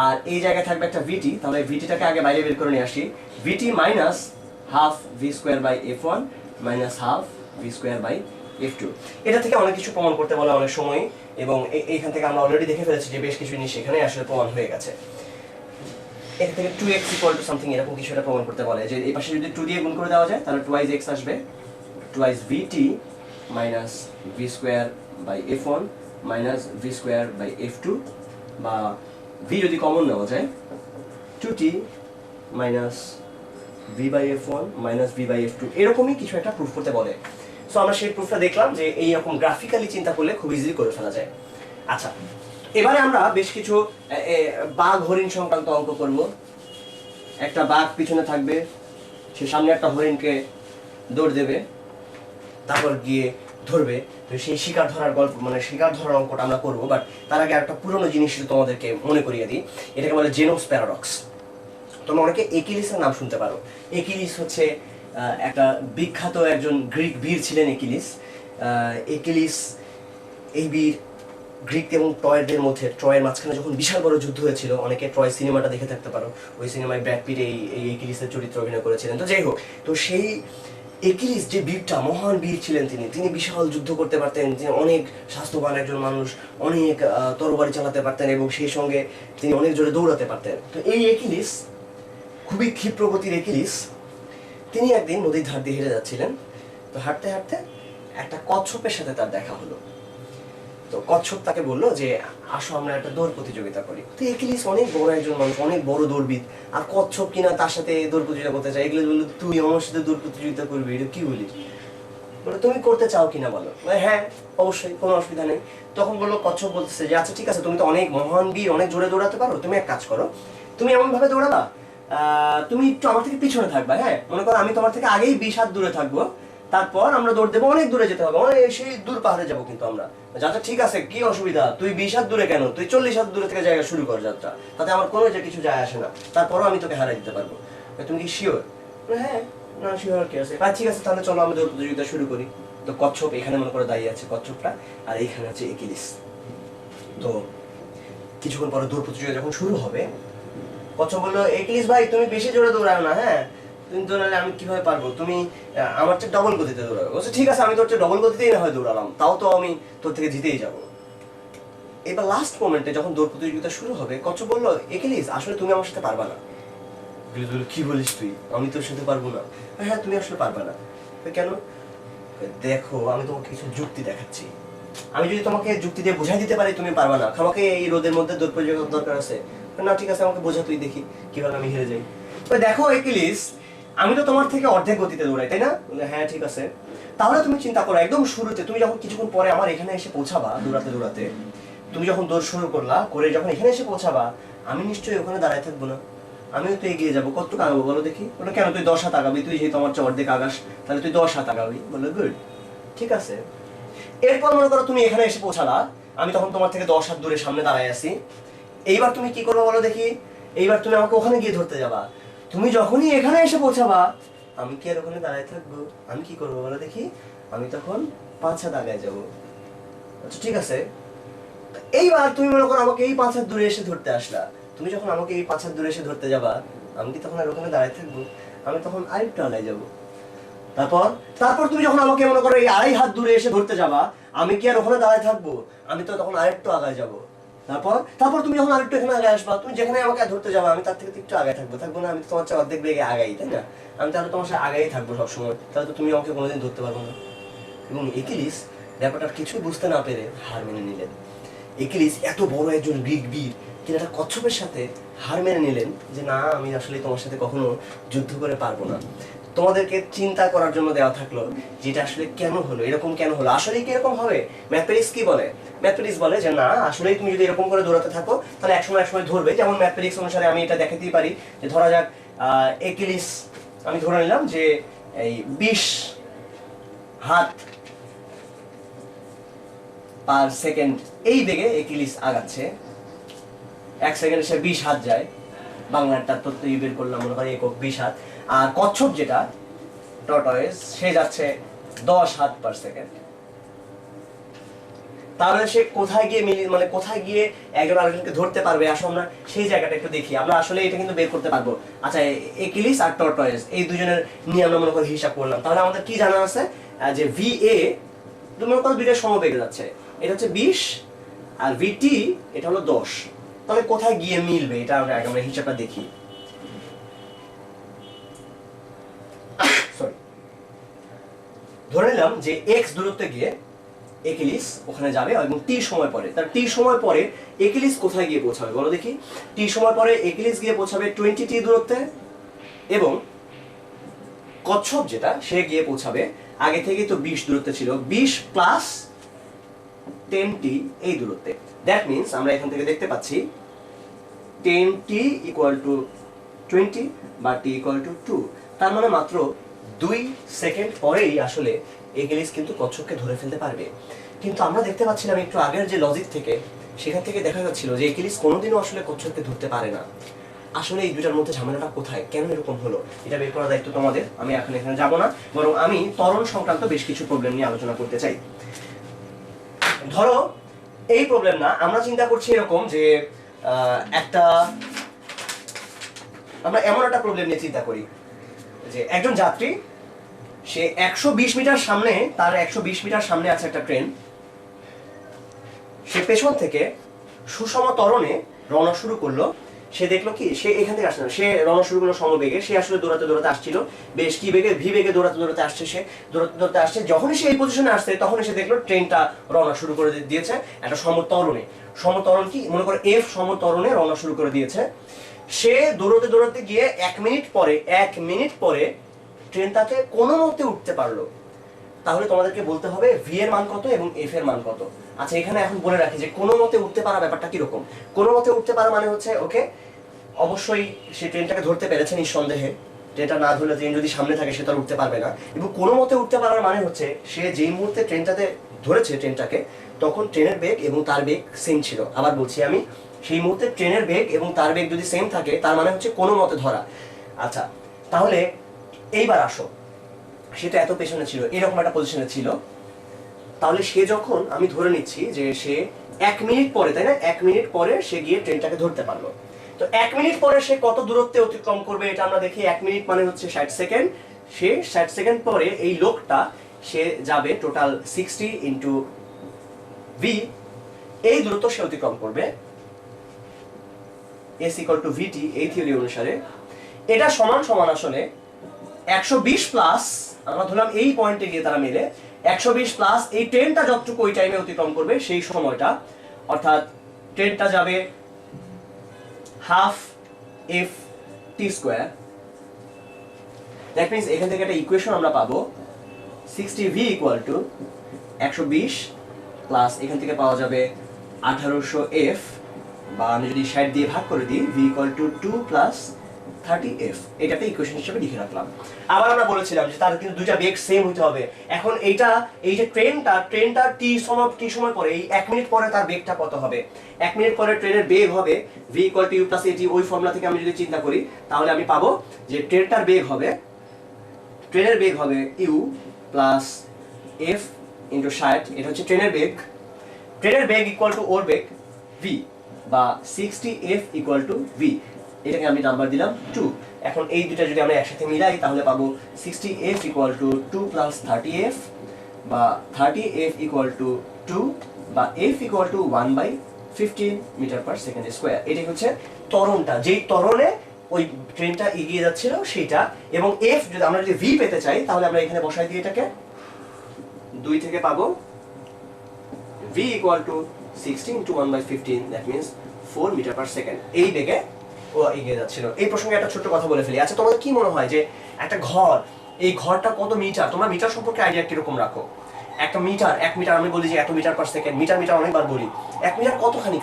আর এই জায়গায় থাকবে একটা vt। তাহলে vtটাকে আগে বাইরে বের করে নিয়ে আসি, vt minus half v square by f1 minus half v square by f2। এটা থেকে অনেক কিছু প্রমাণ করতে বলে অনেক সময়, এবং এইখান থেকে আমরা অলরেডি দেখে ফেলেছি যে বেশ কিছু জিনিস এখানে আসলে প্রমাণ হয়ে গেছে। এখান থেকে 2x ইকুয়াল টু সামথিং এরকম কিছু একটা প্রমাণ করতে বলে যে এই পাশে যদি 2 দিয়ে গুণ করে দেওয়া যায় তাহলে 2x আসবে, 2 vt minus V square by f1 minus V square by f2, বা v যদি কমন নেওয়া যায় 2t minus v by f1 minus v by f2, এরকমই কিছু একটা প্রুফ করতে বলে। সো আমরা সেই প্রুফটা দেখলাম যে এইরকম গ্রাফিক্যালি চিন্তা করলে খুব ইজিলি করে ফেলা যায়। আচ্ছা, এবারে আমরা বেশ কিছু বাঘ হরিণ সংক্রান্ত অঙ্ক করব। একটা বাঘ পিছনে থাকবে, সে সামনে একটা হরিণকে দৌড় দেবে, তারপর গিয়ে ধরবে। তো সেই শিকার ধরার গল্প, মানে শিকার ধরার অঙ্কটা আমরা করবো। বাট তার আগে একটা পুরনো জিনিস তোমাদেরকে মনে করিয়ে দিই, এটাকে বলে জেনোস প্যারাডক্স। তোমরা অনেকে একিলিসের নাম শুনতে পারো। একিলিস হচ্ছে একটা বিখ্যাত একজন গ্রিক বীর ছিলেন একিলিস। একিলিস এই বীর গ্রিক এবং ট্রয়ের মধ্যে, ট্রয়ের মাঝখানে যখন বিশাল বড় যুদ্ধ হয়েছিল, অনেকে ট্রয় সিনেমাটা দেখে থাকতে পারো, ওই সিনেমায় ব্র্যাড পিট এই একিলিসের চরিত্র অভিনয় করেছিলেন। তো যাই হোক, তো সেই একিলিস যে বীরটা, মহান বীর ছিলেন তিনি বিশাল যুদ্ধ করতে পারতেন, তিনি অনেক স্বাস্থ্যবান একজন মানুষ, অনেক তরবারি চালাতে পারতেন এবং সেই সঙ্গে তিনি অনেক জোরে দৌড়াতে পারতেন। তো এই একিলিস, খুবই ক্ষিপ্র গতির একিলিস, তিনি একদিন নদীর ধার দিয়ে হেঁটে যাচ্ছিলেন। তো হাঁটতে হাঁটতে একটা কচ্ছপের সাথে তার দেখা হলো। তো কচ্ছপ তাকে বললো যে আসো আমরা একটা দৌড় প্রতিযোগিতা করি। তো একিলিস অনেক বড় একজন মানুষ, অনেক বড় দৌড়বিদ, আর কচ্ছপ কিনা তার সাথে দৌড় প্রতিযোগিতা করতে চায়। এগুলো বললো তুই আমার সাথে দৌড় প্রতিযোগিতা করবি, এটা কি বলিস? বলে তুমি করতে চাও কিনা বলো। হ্যাঁ অবশ্যই, কোনো অসুবিধা নেই। তখন বললো, কচ্ছপ বলতেছে যে আচ্ছা ঠিক আছে, তুমি তো অনেক মহান বীর, অনেক জোরে দৌড়াতে পারো, তুমি এক কাজ করো, তুমি এমন ভাবে দৌড়াবা, তুমি একটু আমার থেকে পিছনে থাকবা। হ্যাঁ, মনে করো আমি তোমার থেকে আগেই 20 হাত দূরে থাকবো, তারপর আমরা দৌড় দেবো, অনেক দূরে যেতে হবে, সেই দূর পাহাড়ে যাবো কিন্তু আমরা। যাত্রা ঠিক আছে, কি অসুবিধা, তুই 20 হাত দূরে কেন, তুই 40 হাত দূরে থেকে জায়গা শুরু কর যাত্রা, তাতে আমার কোনো যে কিছু যায় আসে না, তারপরও আমি তোকে হারাই দিতে পারবো। তুমি কি শিওর? হ্যাঁ, না শিওর কি আছে, ঠিক আছে তাহলে চলো আমরা দৌড় প্রতিযোগিতা শুরু করি। তো কচ্ছপ এখানে মনে করে দাঁড়িয়ে আছে, কচ্ছপটা, আর এইখানে আছে একিলিস। তো কিছুক্ষণ পরে দৌড় প্রতিযোগিতা যখন শুরু হবে, কচ্ছপ বললো, একিলিস ভাই তুমি বেশি জোরে দৌড়াও না, হ্যাঁ তুমি দৌড়ালে আমি কিভাবে পারবো, তুমি আমার চেয়ে ডবল গতিতে দৌড়াবে। বলছে ঠিক আছে, আমি তোর চেয়ে ডবল গতিতেই না হয় দৌড়ালাম, তাও তো আমি তোর থেকে জিতেই যাবো। এবার লাস্ট মোমেন্টে যখন দৌড় প্রতিযোগিতা শুরু হবে, কচ্ছপ বললো, একিলিস আসলে তুমি আমার সাথে পারবা না। কি বলিস তুই, আমি তোর সাথে পারবো না? হ্যাঁ তুমি আসলে পারবা না। কেন? দেখো আমি তোমাকে কিছু যুক্তি দেখাচ্ছি, আমি যদি তোমাকে যুক্তি দিয়ে বোঝাই দিতে পারি তুমি পারবা না, আমাকে এই রোদের মধ্যে দৌড় প্রতিযোগিতা দরকার আছে? না ঠিক আছে, আমাকে বোঝা, তুই দেখি কিভাবে আমি হেরে যাই। দেখো একিলিস, আমি তো তোমার থেকে অর্ধেক গতিতে দৌড়াই, তাই না? হ্যাঁ ঠিক আছে, তাহলে তুমি চিন্তা করো, একদম শুরুতে তুমি যখন কিছুক্ষণ পরে আমার এখানে এসে পৌঁছাবা, দৌড়াতে দৌড়াতে তুমি যখন দৌড় শুরু করলা করে যখন এখানে এসে পৌঁছাবা, আমি নিশ্চয়ই ওখানে দাঁড়ায় থাকবো না, আমিও তো এগিয়ে যাবো। কতটুকু আগাবো বলো দেখি? বলো কেন, তুই 10 হাত আগাবি, তুই যেহেতু আমার চেয়ে অর্ধেক আগাস, তাহলে তুই 10 হাত আগাবি। বললো গুড, ঠিক আছে। এরপর মনে করো তুমি এখানে এসে পৌঁছালা, আমি তখন তোমার থেকে 10 হাত দূরে সামনে দাঁড়ায় আছি। এইবার তুমি কি করবে বলো দেখি? এইবার তুমি আমাকে ওখানে গিয়ে ধরতে যাবা। তুমি যখনই এখানে এসে পৌঁছাবা, আমি কি আর ওখানে দাঁড়ায় থাকবো? আমি কি করবো বলো দেখি? আমি তখন 5 হাত আগায় যাবো। আচ্ছা ঠিক আছে, এইবার তুমি মনে করো আমাকে এই 5 হাত দূরে এসে ধরতে আসলা। তুমি যখন আমাকে এই 5 হাত দূরে এসে ধরতে যাবা, আমি কি তখন আর ওখানে দাঁড়ায় থাকবো? আমি তখন আরেকটু আগায় যাবো। তারপর তারপর তুমি যখন আমাকে মনে করো এই 2.5 হাত দূরে এসে ধরতে যাবা, আমি কি আর ওখানে দাঁড়ায় থাকবো? আমি তো তখন আরেকটু আগায় যাবো। তারপর তারপর তুমি যখন আরেকটু এখানে আগে আসবা, তুমি যেখানে আমাকে ধরতে যাবা, আমি তার থেকে একটু আগে থাকবো না? আমি তো তোমার চেয়ে অর্ধেক বেগে আগাই, তাই না? আমি তাহলে তোমার সাথে আগেই থাকবো সবসময়, তাহলে তো তুমি আমাকে কোনোদিন ধরতে পারবো না। এবং একিলিস ব্যাপারটা কিছু বুঝতে না পেরে হার মেনে নিলেন। একিলিস এত বড় একজন গ্রিক বীর, তিনি একটা কচ্ছপের সাথে হার মেনে নিলেন যে না, আমি আসলে তোমার সাথে কখনো যুদ্ধ করে পারবো না। তোমাদেরকে চিন্তা করার জন্য দেওয়া থাকলো যেটা আসলে কেন হলো, এরকম কেন হলো, আসলে কি এরকম হবে? ম্যাথমেটিক্স কি বলে? ম্যাথমেটিক্স বলে যে না, আসলেই তুমি যদি এরকম করে দৌড়াতে থাকো তাহলে একসময় ধরবে। যেমন ম্যাথমেটিক্স অনুসারে আমি এটা দেখাতেই পারি যে ধরা যাক একিলিস, আমি ধরে নিলাম যে এই 20 হাত পার সেকেন্ড এই বেগে একিলিস আগাচ্ছে, 1 সেকেন্ডে সে 20 হাত যায়। বাংলাটা তো বের করলাম, মনে করি একক 20 হাত। আর কচ্ছপ যেটা টর্টয়েস, সে যাচ্ছে 10 হাত পার সেকেন্ড। তাহলে সে কোথায় গিয়ে মানে কোথায় গিয়ে একজন আরেকজনকে ধরতে পারবে? আসলে আমরা সেই জায়গাটা একটু দেখি, আমরা আসলে এটা কিন্তু বের করতে পারবো। আচ্ছা, একিলিস আর টর্টয়েস এই দুজনের নিয়ে আমরা মনে করি হিসাব করলাম, তাহলে আমাদের কি জানা আছে যে VA মনে করো দুইটা সমবেগে যাচ্ছে, এটা হচ্ছে 20 আর ভিটি এটা হলো 10। তাহলে কোথায় গিয়ে মিলবে এটা আমরা হিসাবটা দেখি। সরি, ধরে নিলাম যে x দূরত্বে গিয়ে একিলিস ওখানে যাবে এবং t সময় পরে, তার t সময় পরে একিলিস কোথায় গিয়ে পৌঁছাবে বলো দেখি। t সময় পরে একিলিস গিয়ে পৌঁছাবে 20t দূরত্বে এবং কচ্ছপ যেটা সে গিয়ে পৌঁছাবে, আগে থেকেই তো 20 দূরত্বে ছিল, 20 প্লাস 10t এই দূরত্বে। দ্যাট মিন্স আমরা এখান থেকে দেখতে পাচ্ছি 10t ইকুয়াল টু 20 বা t ইকুয়াল টু 2। তার মানে মাত্র 2 সেকেন্ড পরেই আসলে একিলিস কিন্তু কচ্ছপকে ধরে ফেলতে পারবে। কিন্তু আমরা দেখতে পাচ্ছিলাম একটু আগের যে লজিক থেকে, সেখান থেকে দেখা যাচ্ছিল যে একিলিস কোনোদিনও আসলে কচ্ছপকে ধরতে পারে না। আসলে এই দুটার মধ্যে ঝামেলাটা কোথায়, কেন এরকম হলো, এটা বের করার দায়িত্ব তোমাদের। আমি এখন এখানে যাব না, বরং আমি ত্বরণ সংক্রান্ত বেশ কিছু প্রবলেম নিয়ে আলোচনা করতে চাই। ধরো এই প্রবলেম না, আমরা চিন্তা করছি এরকম যে আমরা এমন একটা প্রবলেম নিয়ে চিন্তা করি যে একজন যাত্রী, সে 120 মিটার সামনে, তার 120 মিটার সামনে আছে একটা ট্রেন, সে পেছন থেকে সুষম ত্বরণে রওনা শুরু করলো। সে দেখলো কি, সে এখান থেকে আসছে না, সে রওনা শুরু করলো সমবেগে, সে আসলে দৌড়াতে দৌড়াতে আসছিল, বেশ কি বেগে, ভি বেগে দৌড়াতে দৌড়াতে আসছে, সে দৌড়াতে দৌড়াতে আসছে। যখনই সে এই পজিশনে আসছে তখনই সে দেখলো ট্রেনটা রওনা শুরু করে দিয়েছে একটা সমত্বরণে। সমত্বরণ কি মনে করো, এফ সমত্বরণে রওনা শুরু করে দিয়েছে। সে দৌড়াতে দৌড়াতে গিয়ে 1 মিনিট পরে ট্রেনটাতে কোনো মতে উঠতে পারলো। তাহলে তোমাদেরকে বলতে হবে ভি এর মান কত এবং এফ এর মান কত। আচ্ছা, এখানে এখন বলে রাখি যে কোনো মতে উঠতে পারা ব্যাপারটা কিরকম। কোনো মতে উঠতে পারা মানে হচ্ছে, ওকে অবশ্যই সে ট্রেনটাকে ধরতে পেরেছে নিঃসন্দেহে, ট্রেনটা না ধরলে ট্রেন যদি সামনে থাকে সে তো আর উঠতে পারবে না। এবং কোনো মতে উঠতে পারার মানে হচ্ছে সে যেই মুহূর্তে ট্রেনটাতে ধরেছে ট্রেনটাকে, তখন ট্রেনের বেগ এবং তার বেগ সেম ছিল। আবার বলছি আমি, সেই মুহূর্তে ট্রেনের বেগ এবং তার বেগ যদি সেম থাকে তার মানে হচ্ছে কোনো মতে ধরা। আচ্ছা, তাহলে এইবার আসো, সে তো এত পেছনে ছিল, এরকম একটা পজিশনে ছিল, তাহলে সে যখন, আমি ধরে নিচ্ছি যে সে 1 মিনিট পরে, তাই না, 1 মিনিট পরে সে গিয়ে ট্রেনটাকে ধরতে পারলো। তো 1 মিনিট পরে সে কত দূরত্বে অতিক্রম করবে এটা আমরা দেখি। 1 মিনিট মানে হচ্ছে 60 সেকেন্ড। সে 60 সেকেন্ড পরে এই লোকটা সে যাবে টোটাল 60 ইন্টু ভি, এই দূরত্ব সে অতিক্রম করবে, এস ইকুয়াল টু ভিটি এই থিওরি অনুসারে। এটা সমান সমান আসলে 120 প্লাস, আমরা ধরলাম এই পয়েন্টে গিয়ে তারা মিলে 120 প্লাস এই ট্রেনটা যতটুকু ওই টাইমে অতিক্রম করবে সেই সময়টা, অর্থাৎ ট্রেনটা যাবে half F T square. That means এখান থেকে একটা ইকুয়েশন আমরা পাবো 60v ইকুয়াল টু 120 প্লাস এখান থেকে পাওয়া যাবে 1800f, বা আমি যদি 60 দিয়ে ভাগ করে দিই, v equal two 2 plus 30f। এটা একটা ইকুয়েশন হিসেবে লিখে রাখলাম। আবার আমরা বলেছিলাম যে তার কিন্তু দুইটা বেগ সেম হতে হবে। এখন এইটা, এই যে ট্রেনটা টি সময় পরে, এই 1 মিনিট পরে তার বেগটা কত হবে। 1 মিনিট পরে ট্রেনের বেগ হবে v equal two u plus at। ওই ফর্মুলা থেকে আমি যদি চিন্তা করি তাহলে আমি পাবো যে ট্রেনের বেগ হবে u প্লাস f ইন্টু 60। এটা হচ্ছে ট্রেনের বেগ ইকুয়াল টু ওর বেগ v, বা 60f ইকুয়াল টু v। এটাকে আমি নাম্বার দিলাম 2। এখন এই দুটো যদি আমরা একসাথে মিলাই তাহলে পাবো 60f equal to 2 plus 30f, বা 30f ইকুয়াল টু 2, বা f equal to 1/15 metre per second square. এটাই হচ্ছে ত্বরণটা, যেই ত্বরণে ওই ট্রেনটা এগিয়ে যাচ্ছিল সেইটা। এবং f যদি আমরা v পেতে চাই তাহলে আমরা এখানে বসাই দিই, এটাকে 2 থেকে পাবো v equal to 60 into 1/15, that means 4 metre per second. এই বেগে ও এগিয়ে যাচ্ছিল। এই প্রসঙ্গে একটা ছোট্ট কথা বলে ফেলি। আচ্ছা, তোমাদের কি মনে হয় যে একটা ঘর, এই ঘরটা কত মিটার? তোমরা মিটার সম্পর্কে আইডিয়া কিরকম রাখো? একটা মিটার, 1 মিটার আমি বলি যে এত মিটার পার সেকেন্ড, মিটার অনেকবার বলি। 1 মিটার কতখানি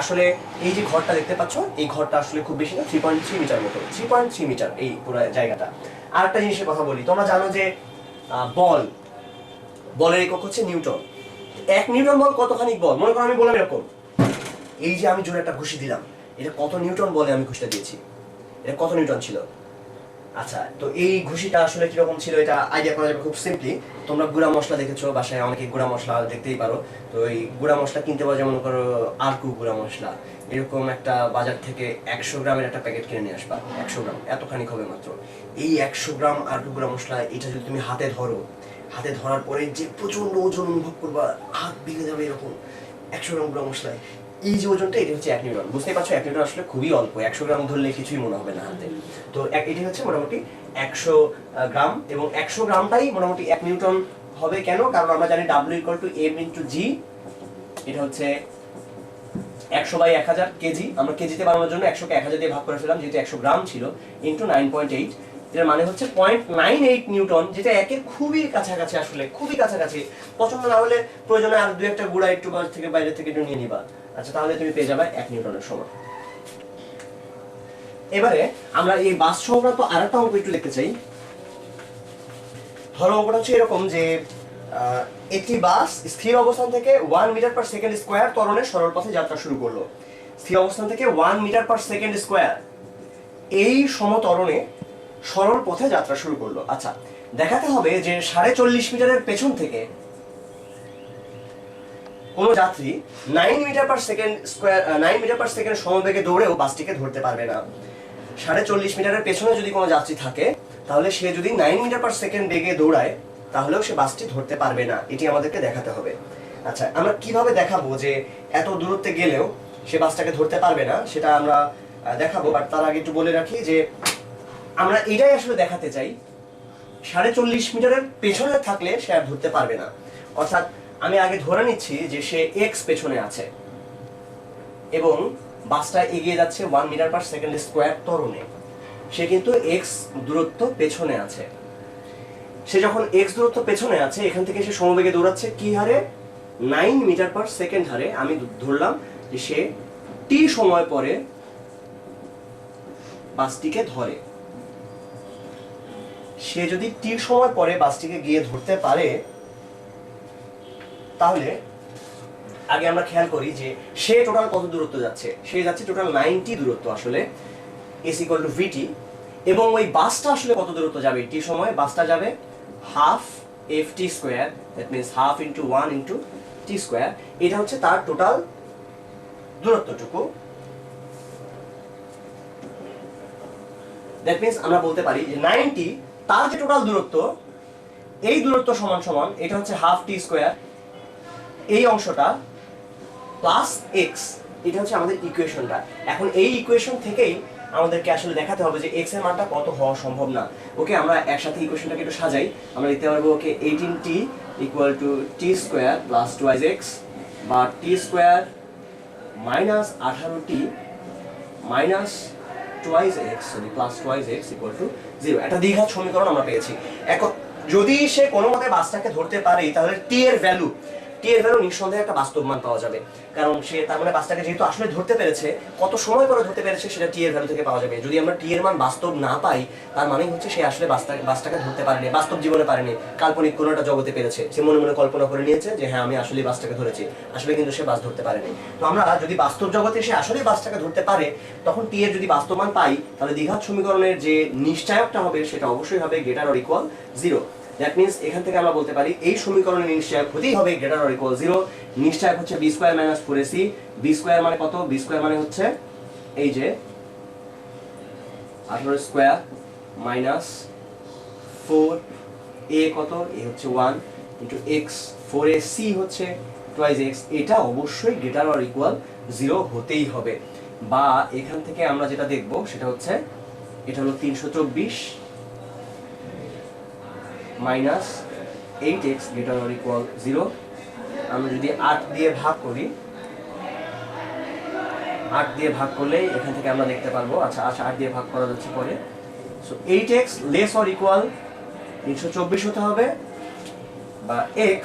আসলে এই যে ঘরটা দেখতে পাচ্ছ, এই ঘরটা আসলে খুব বেশি না, 3.3 মিটার মতো, 3.3 মিটার এই পুরো জায়গাটা। আর একটা জিনিসের কথা বলি, তোমরা জানো যে বলের একক হচ্ছে নিউটন। 1 নিউটন বল কতখানি বল? মনে করো আমি বললাম এরকম, এই যে আমি জোরে একটা ঘুষি দিলাম, এটা কত নিউটন বলে আমি ঘুষিটা দিয়েছি, এটা কত নিউটন ছিল? আচ্ছা, তো এই ঘুষিটা আসলে কিরকম ছিল এটা আইডিয়া করা যাবে খুব সিম্পলি। তোমরা গুঁড়া মশলা দেখেছো, বাসায় অনেকে গুঁড়া মশলা দেখতেই পারো। তো এই গুঁড়া মশলা কিনতে পাওয়া যায়, মনে করো আরকু গুঁড়া মশলা, এরকম একটা বাজার থেকে 100 গ্রামের একটা প্যাকেট কিনে নিয়ে আসবা। 100 গ্রাম এতখানি হবে মাত্র। এই 100 গ্রাম আরকু গুঁড়া মশলা, এটা যদি তুমি হাতে ধরার পরে যে প্রচন্ড ওজন অনুভব করবা, হাত ভেঙে যাবে এরকম, 100 গ্রাম গুঁড়া মশলায় এই যে ওজনটা, এটা হচ্ছে 1 নিউটন। বুঝতেই পারছো 1 নিউটন আসলে খুবই অল্প, 100 গ্রাম ধরলে কিছুই মনে হবে না হাতে। তো এটি হচ্ছে মোটামুটি 100 গ্রাম, এবং 100 গ্রামটাই মোটামুটি 1 নিউটন হবে। কেন? কারণ আমরা জানি W = M × G, এটা হচ্ছে 100/1000 কেজি। আমরা কেজিতে বানানোর জন্য 100 কে 1000 দিয়ে ভাগ করে ফেললাম, যেহেতু 100 গ্রাম ছিল, ইনটু 9.8, এর মানে হচ্ছে 0.98 নিউটন, যেটা একের খুবই কাছাকাছি, আসলে খুবই কাছাকাছি। পছন্দ না হলে প্রয়োজনে আর দুই একটা গুঁড়া একটু বাইরে থেকে একটু নিয়ে নিবা। আচ্ছা, তাহলে তুমি পেয়ে যাবে 1 নিউটনের সমান। এবারে আমরা এই বাস সংক্রান্ত আরেকটা অঙ্ক একটু দেখতে চাই। ধরো অঙ্কটা হচ্ছে এরকম যে একটি বাস স্থির অবস্থান থেকে 1 মিটার/সেকেন্ড স্কয়ার ত্বরণে সরল পথে যাত্রা শুরু করলো। স্থির অবস্থান থেকে 1 মিটার/সেকেন্ড স্কয়ার এই সমত্বরণে সরল পথে যাত্রা শুরু করলো। আচ্ছা, দেখাতে হবে যে 40.5 মিটারের পেছন থেকে কোন যাত্রী 9 মিটার/সেকেন্ড সমবেগে দৌড়েও বাসটিকে ধরতে পারবে না। 40.5 মিটারের পেছনে যদি কোনো যাত্রী থাকে, তাহলে সে যদি 9 মিটার/সেকেন্ড বেগে দৌড়ায়, তাহলেও সে বাসটি ধরতে পারবে না। এটি আমাদেরকে দেখাতে হবে। আচ্ছা, আমরা কিভাবে দেখাবো যে এত দূরত্বে গেলেও সে বাসটাকে ধরতে পারবে না, সেটা আমরা দেখাবো। বাট তার আগে একটু বলে রাখি যে আমরা এটাই আসলে দেখাতে চাই, 40.5 মিটারের পেছনে থাকলে সে আর ধরতে পারবে না। অর্থাৎ আমি আগে ধরে নিচ্ছি যে সে x পেছনে আছে এবং বাসটা এগিয়ে যাচ্ছে 1 মিটার/সেকেন্ড স্কয়ার ত্বরণে। সে কিন্তু x দূরত্ব পেছনে আছে। সে যখন x দূরত্ব পেছনে আছে, এখান থেকে সে সমবেগে দৌড়াচ্ছে কি হারে? 9 মিটার/সেকেন্ড হারে। আমি ধরলাম যে সে t সময় পরে বাসটিকে ধরে। সে যদি t সময় পরে বাসটিকে গিয়ে ধরতে পারে, তাহলে আগে আমরা খেয়াল করি যে সে টোটাল কত দূরত্ব যাচ্ছে। সে যাচ্ছে টোটাল 90 দূরত্ব আসলে, s = vt। এবং ওই বাসটা আসলে কত দূরত্ব যাবে t সময়? বাসটা যাবে half ft², that means half into 1 into t²। এটা হচ্ছে তার টোটাল দূরত্বটুকু। দ্যাট মিন্স আমরা বলতে পারি যে 90 তার যে টোটাল দূরত্ব, এই দূরত্ব সমান সমান এটা হচ্ছে হাফ t², এই অংশটা প্লাস x। এটা হচ্ছে আমাদের ইকুয়েশনটা। এখন এই ইকুয়েশন থেকেই আমাদেরকে আসলে দেখাতে হবে যে x এর মানটা কত হওয়া সম্ভব না। ওকে, আমরা একসাথে ইকুয়েশনটাকে একটু সাজাই। আমরা লিখতে পারবো ওকে 18t = t² + 2x, বা t² - 18t - 2x, sorry plus 2x = 0। একটা দ্বিঘাত সমীকরণ আমরা পেয়েছি। এখন যদি সে কোনো মতে বাসটাকে ধরতে পারে, তাহলে t এর ভ্যালু নিঃসন্দেহে একটা বাস্তব মান পাওয়া যাবে। কারণ সে তার মানে বাসটাকে যেহেতু আসলে ধরতে পেরেছে, কত সময় পরে ধরতে পেরেছে সেটা t এর ভ্যালু থেকে পাওয়া যাবে। যদি আমরা t এর মান বাস্তব না পাই, তার মানে হচ্ছে সে আসলে বাসটাকে ধরতে পারেনি, বাস্তব জীবনে পারেনি, কাল্পনিক কোনো একটা জগতে পেরেছে। সে মনে মনে কল্পনা করে নিয়েছে যে হ্যাঁ আমি আসলে বাসটাকে ধরেছি, আসলে কিন্তু সে বাস ধরতে পারেনি। তো আমরা যদি বাস্তব জগতে সে আসলে বাসটাকে ধরতে পারে, তখন t এর যদি বাস্তব মান পাই, তাহলে দ্বিঘাত সমীকরণের যে নিশ্চয়কটা হবে সেটা অবশ্যই হবে > 0। দ্যাট মিন্স এখান থেকে আমরা বলতে পারি এই সমীকরণের নিশ্চয়ক হতেই হবে > 0। নিশ্চয়ক হচ্ছে b² - 4ac। b² মানে কত? b² মানে হচ্ছে এই যে 18² - 4, a কত? a হচ্ছে 1 ইনটু x, 4ac হচ্ছে 2x। এটা অবশ্যই > 0 হতেই হবে। বা এখান থেকে আমরা যেটা দেখব সেটা হচ্ছে এটা হলো 324 মাইনাস 8x > 0। আমরা যদি 8 দিয়ে ভাগ করি, 8 দিয়ে ভাগ করলে এখান থেকে আমরা দেখতে পারবো, আচ্ছা 8 দিয়ে ভাগ করা যাচ্ছে পরে। সো 8x <= 324 হতে হবে, বা x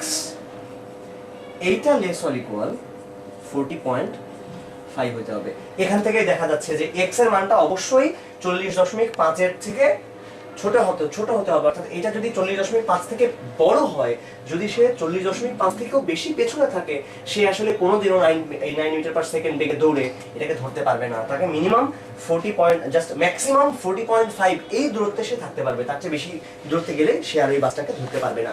এইটা <= 40.5 হতে হবে। এখান থেকেই দেখা যাচ্ছে যে x এর মানটা অবশ্যই 40.5 এর থেকে ছোট হতে হবে। অর্থাৎ এটা যদি 40.5 থেকে বড় হয়, যদি সে 40.5 থেকেও বেশি পেছনে থাকে, সে আসলে কোনোদিনও 9 মিটার/সেকেন্ড বেগে দৌড়ে এটাকে ধরতে পারবে না। তাকে মিনিমাম 40.5 এই দূরত্বে সে থাকতে পারবে। তার চেয়ে বেশি দূরত্বে গেলে সে আর এই বাসটাকে ধরতে পারবে না।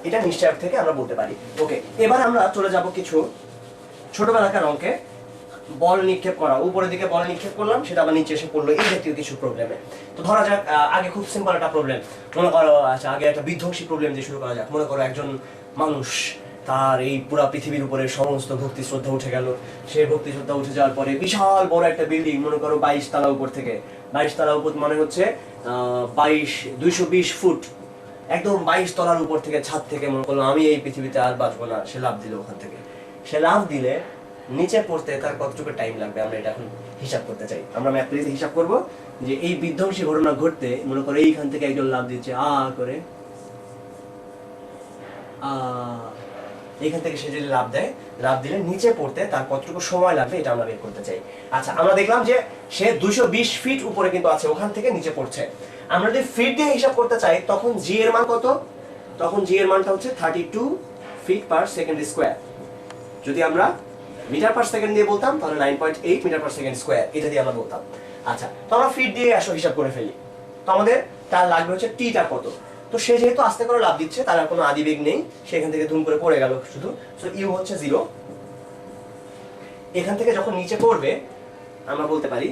এটা নিশ্চয়ক থেকে আমরা বলতে পারি। ওকে, এবার আমরা চলে যাব কিছু ছোটবেলাকার অঙ্কে। বল নিক্ষেপ করা, উপরের দিকে বল নিক্ষেপ করলাম, সেটা আবার নিচে এসে পড়লো, এই জাতীয় কিছু প্রবলেমে। তো ধরা যাক আগে খুব সিম্পল একটা প্রবলেম মনে করো। আচ্ছা, আগে একটা বিধ্বংসী প্রবলেম দিয়ে শুরু করা যাক। মনে করো একজন মানুষ তার এই পুরা পৃথিবীর উপরে সমস্ত ভক্তি শ্রদ্ধা উঠে গেল। সে ভক্তি শ্রদ্ধা উঠে যাওয়ার পরে বিশাল বড় একটা বিল্ডিং, মনে করো 22 তলা উপর থেকে, 22 তলা উপর মানে হচ্ছে 220 ফুট, একদম 22 তলার উপর থেকে ছাদ থেকে মনে করলো আমি এই পৃথিবীতে আর বাঁচবো না, সে লাফ দিল ওখান থেকে। সে লাফ দিলে নিচে পড়তে তার কতটুকু টাইম লাগবে আমরা এটা এখন হিসাব করতে চাই। আমরা ম্যাথমেটিক্সে হিসাব করব যে এই বিধ্বংসী ঘটনা ঘটতে মনে করো এইখান থেকে একজন লাফ দিচ্ছে করে এইখান থেকে সে যদি লাফ দেয়, লাফ দিলে নিচে পড়তে তার কতটুকু সময় লাগবে এটা আমরা বের করতে চাই। আচ্ছা, আমরা দেখলাম যে সে 220 ফিট উপরে কিন্তু আছে, ওখান থেকে নিচে পড়ছে। আমরা যদি ফিট দিয়ে হিসাব করতে চাই তখন জি এর মান কত? তখন জি এর মানটা হচ্ছে 32 ফিট পার সেকেন্ড স্কয়ার। যদি আমরা মিটার পার সেকেন্ড দিয়ে বলতাম তাহলে 9.8 মিটার পার সেকেন্ড স্কয়ার, এটা দিয়ে আমরা বলতাম। আচ্ছা, তো আমরা ফিট দিয়ে আসো হিসাব করে ফেলি। তো আমাদের তার লাগবে হচ্ছে টিটা কত। তো সে যেহেতু আস্তে করে লাফ দিচ্ছে, তার আর কোনো আদিবেগ নেই, সেখান থেকে ধুম করে পড়ে গেল শুধু। সো ইউ হচ্ছে 0। এখান থেকে যখন নিচে পড়বে আমরা বলতে পারি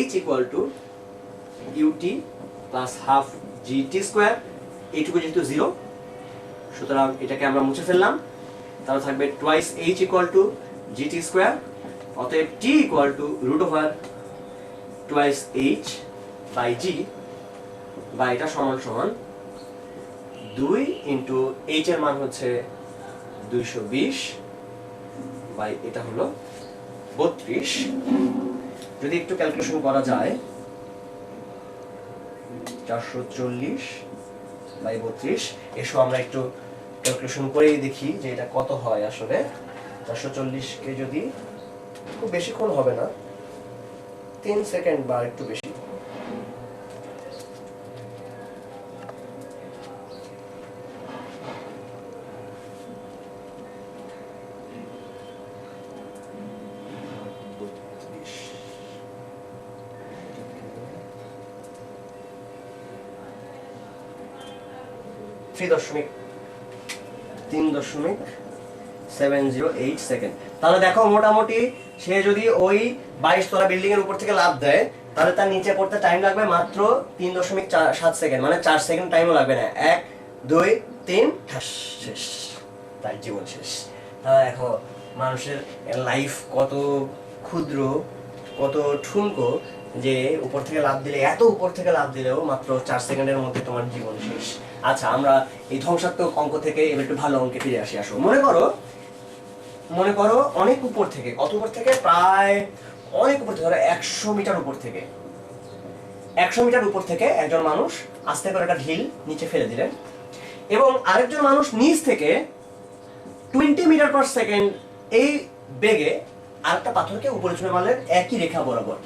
h equal to U T plus half G T square. এইটুকু যেহেতু 0, সুতরাং এটাকে আমরা মুছে ফেললাম। তাহলে থাকবে twice h equal to G T square. অতএব t equal to root over twice h by g, বা এটা সমান সমান 2 ইন্টু h এর মান হচ্ছে 220 বাই এটা হলো 32। যদি একটু ক্যালকুলেশন করা যায় 440 বাই 32, এসো আমরা একটু ক্যালকুলেশন করেই দেখি যে এটা কত হয় আসলে। 440 কে যদি, খুব বেশিক্ষণ হবে না, 3 সেকেন্ড বা একটু বেশি। তিন দশমিক 708 সেকেন্ড। তাহলে দেখো মোটামুটি সে যদি ওই 22 তলা বিল্ডিং এর উপর থেকে লাফ দেয় তাহলে তার নিচে পড়তে টাইম লাগবে মাত্র 3.7 সেকেন্ড, মানে 4 সেকেন্ড টাইমও লাগবে না। 1 2 3 শেষ, তার জীবন শেষ। তাহলে দেখো মানুষের লাইফ কত ক্ষুদ্র, কত ঠুনকো, যে উপর থেকে লাফ দিলে, এত উপর থেকে লাফ দিলেও মাত্র 4 সেকেন্ডের মধ্যে তোমার জীবন শেষ। আচ্ছা, আমরা এই ধ্বংসাত্মক অঙ্ক থেকে এবার একটু ভালো অঙ্কে ফিরে আসি। আসো, মনে করো অনেক উপর থেকে, কত উপর থেকে, প্রায় অনেক উপর থেকে, ধরো 100 মিটার উপর থেকে, 100 মিটার উপর থেকে একজন মানুষ আস্তে করে একটা ঢিল নিচে ফেলে দিলেন, এবং আরেকজন মানুষ নিচ থেকে 20 মিটার পার সেকেন্ড এই বেগে আরেকটা পাথরকে উপরে ছুঁড়ে মারলেন একই রেখা বরাবর।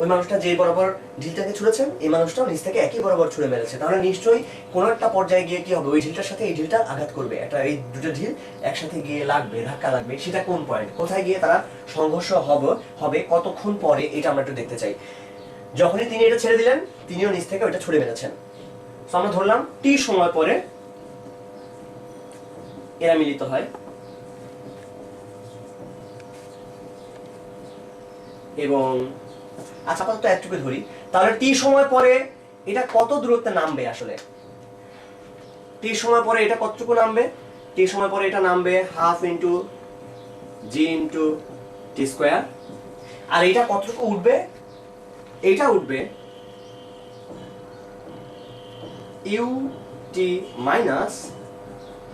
ওই মানুষটা যে বরাবর ঢিলটাকে ছুঁড়েছেন, এই মানুষটাও নিচ থেকে একই বরাবর ছুঁড়ে মেরেছে। তাহলে নিশ্চয়ই কোনো একটা পর্যায়ে গিয়ে কি হবে, ওই ঢিলটার সাথে এই ঢিলটা আঘাত করবে, এই দুটো ঢিল একসাথে গিয়ে লাগবে, ধাক্কা লাগবে। সেটা কোন পয়েন্ট, কোথায় গিয়ে তারা সংঘর্ষ হবে, কতক্ষণ পরে, এটা আমরা একটু দেখতে চাই। যখনই তিনি এটা ছেড়ে দিলেন, তিনিও নিচ থেকে ওইটা ছুঁড়ে মেরেছেন। তো আমরা ধরলাম টি সময় পরে এরা মিলিত হয়, এবং আচ্ছা আপাতত একটুকু ধরি। তাহলে টি সময় পরে এটা কত দূরত্বে নামবে আসলে? টি সময় পরে এটা কতটুকু নামবে? টি সময় পরে এটা নামবে হাফ ইন্টু জি ইন্টু টি স্কোয়ার। আর এটা কতটুকু উঠবে? এটা উঠবে ইউ টি মাইনাস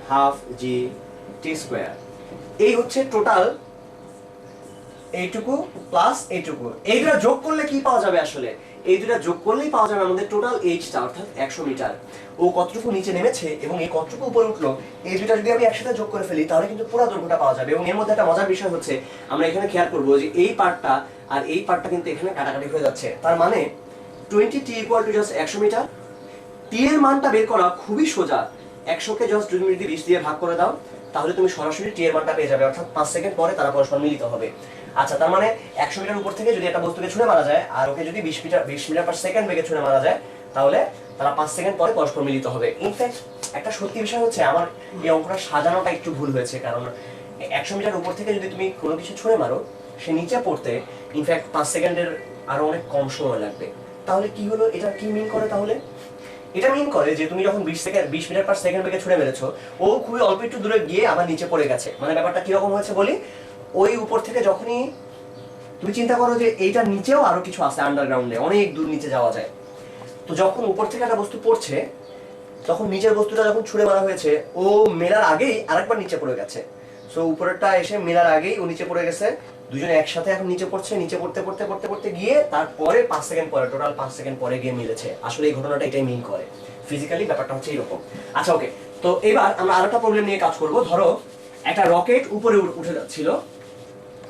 হাফ জি টি স্কোয়ার। এই হচ্ছে টোটাল, এইটুকু প্লাস এইটুকু, এই দুটো যোগ করলে কি পাওয়া যাবে আসলে? এই দুটো যোগ করলেই পাওয়া যাবে আমাদের টোটাল এইচটা, অর্থাৎ 100 মিটার। ও কতটুকু নিচে নেমেছে এবং এই কতটুকু উপরে উঠলো, এই দুটো যদি আমি একসাথে যোগ করে ফেলি তাহলে কিন্তু পুরো দৈর্ঘ্যটা পাওয়া যাবে। এবং এর মধ্যে একটা মজার বিষয় হচ্ছে, আমরা এখানে খেয়াল করবো যে এই পার্টটা আর এই পার্টটা কিন্তু এখানে কাটাকাটি হয়ে যাচ্ছে। তার মানে 20t equal to just 100 metre. T এর মানটা বের করা খুবই সোজা। 100 কে জাস্ট যদি 20 দিয়ে ভাগ করে দাও তাহলে তুমি সরাসরি টি এর মানটা পেয়ে যাবে, অর্থাৎ 5 সেকেন্ড পরে তারা পরস্পর মিলিত হবে। আচ্ছা, তার মানে 100 মিটার উপর থেকে যদি একটা বস্তুকে ছুঁড়ে মারা যায় আর ওকে যদি 20 মিটার পার সেকেন্ড বেগে ছুঁড়ে মারা যায়, তাহলে তারা 5 সেকেন্ড পরে পরস্পর মিলিত হবে। ইনফ্যাক্ট একটা সত্যি বিষয় হচ্ছে, আমার এই অঙ্কটা সাজানোটা একটু ভুল হয়েছে, কারণ 100 মিটার উপর থেকে যদি তুমি কোনো কিছু ছুঁড়ে মারো, সে নিচে পড়তে ইনফ্যাক্ট 5 সেকেন্ডের আরো অনেক কম সময় লাগবে। তাহলে কি হলো, এটা কি মিন করে? তাহলে এটা মিন করে যে তুমি যখন 20 মিটার পার সেকেন্ড বেগে ছুড়ে মেরেছো, ও খুবই অল্প একটু দূরে গিয়ে আবার নিচে পড়ে গেছে। মানে ব্যাপারটা কিরকম হয়েছে বলি, ওই উপর থেকে যখনই তুমি চিন্তা করো যে এইটার নিচেও আরো কিছু আছে আন্ডারগ্রাউন্ডে, অনেক দূর নিচে যাওয়া যায়। তো যখন উপর থেকে একটা বস্তু পড়ছে, তখন নিচের বস্তুটা যখন ছুড়ে মারা হয়েছে, ও মেলার আগেই আরেকবার নিচে পড়ে গেছে। সো উপরেরটা এসে মেলার আগেই ও নিচে পড়ে গেছে, দুজনে একসাথে এখন নিচে পড়ছে, নিচে পড়তে পড়তে পড়তে পড়তে গিয়ে তারপরে 5 সেকেন্ড পরে, টোটাল 5 সেকেন্ড পরে গিয়ে মিলেছে। আসলে এই ঘটনাটা এটাই মিন করে, ফিজিক্যালি ব্যাপারটা হচ্ছে এরকম। আচ্ছা ওকে, তো এবার আমরা আরেকটা প্রবলেম নিয়ে কাজ করব। ধরো একটা রকেট উপরে উঠে যাচ্ছিল,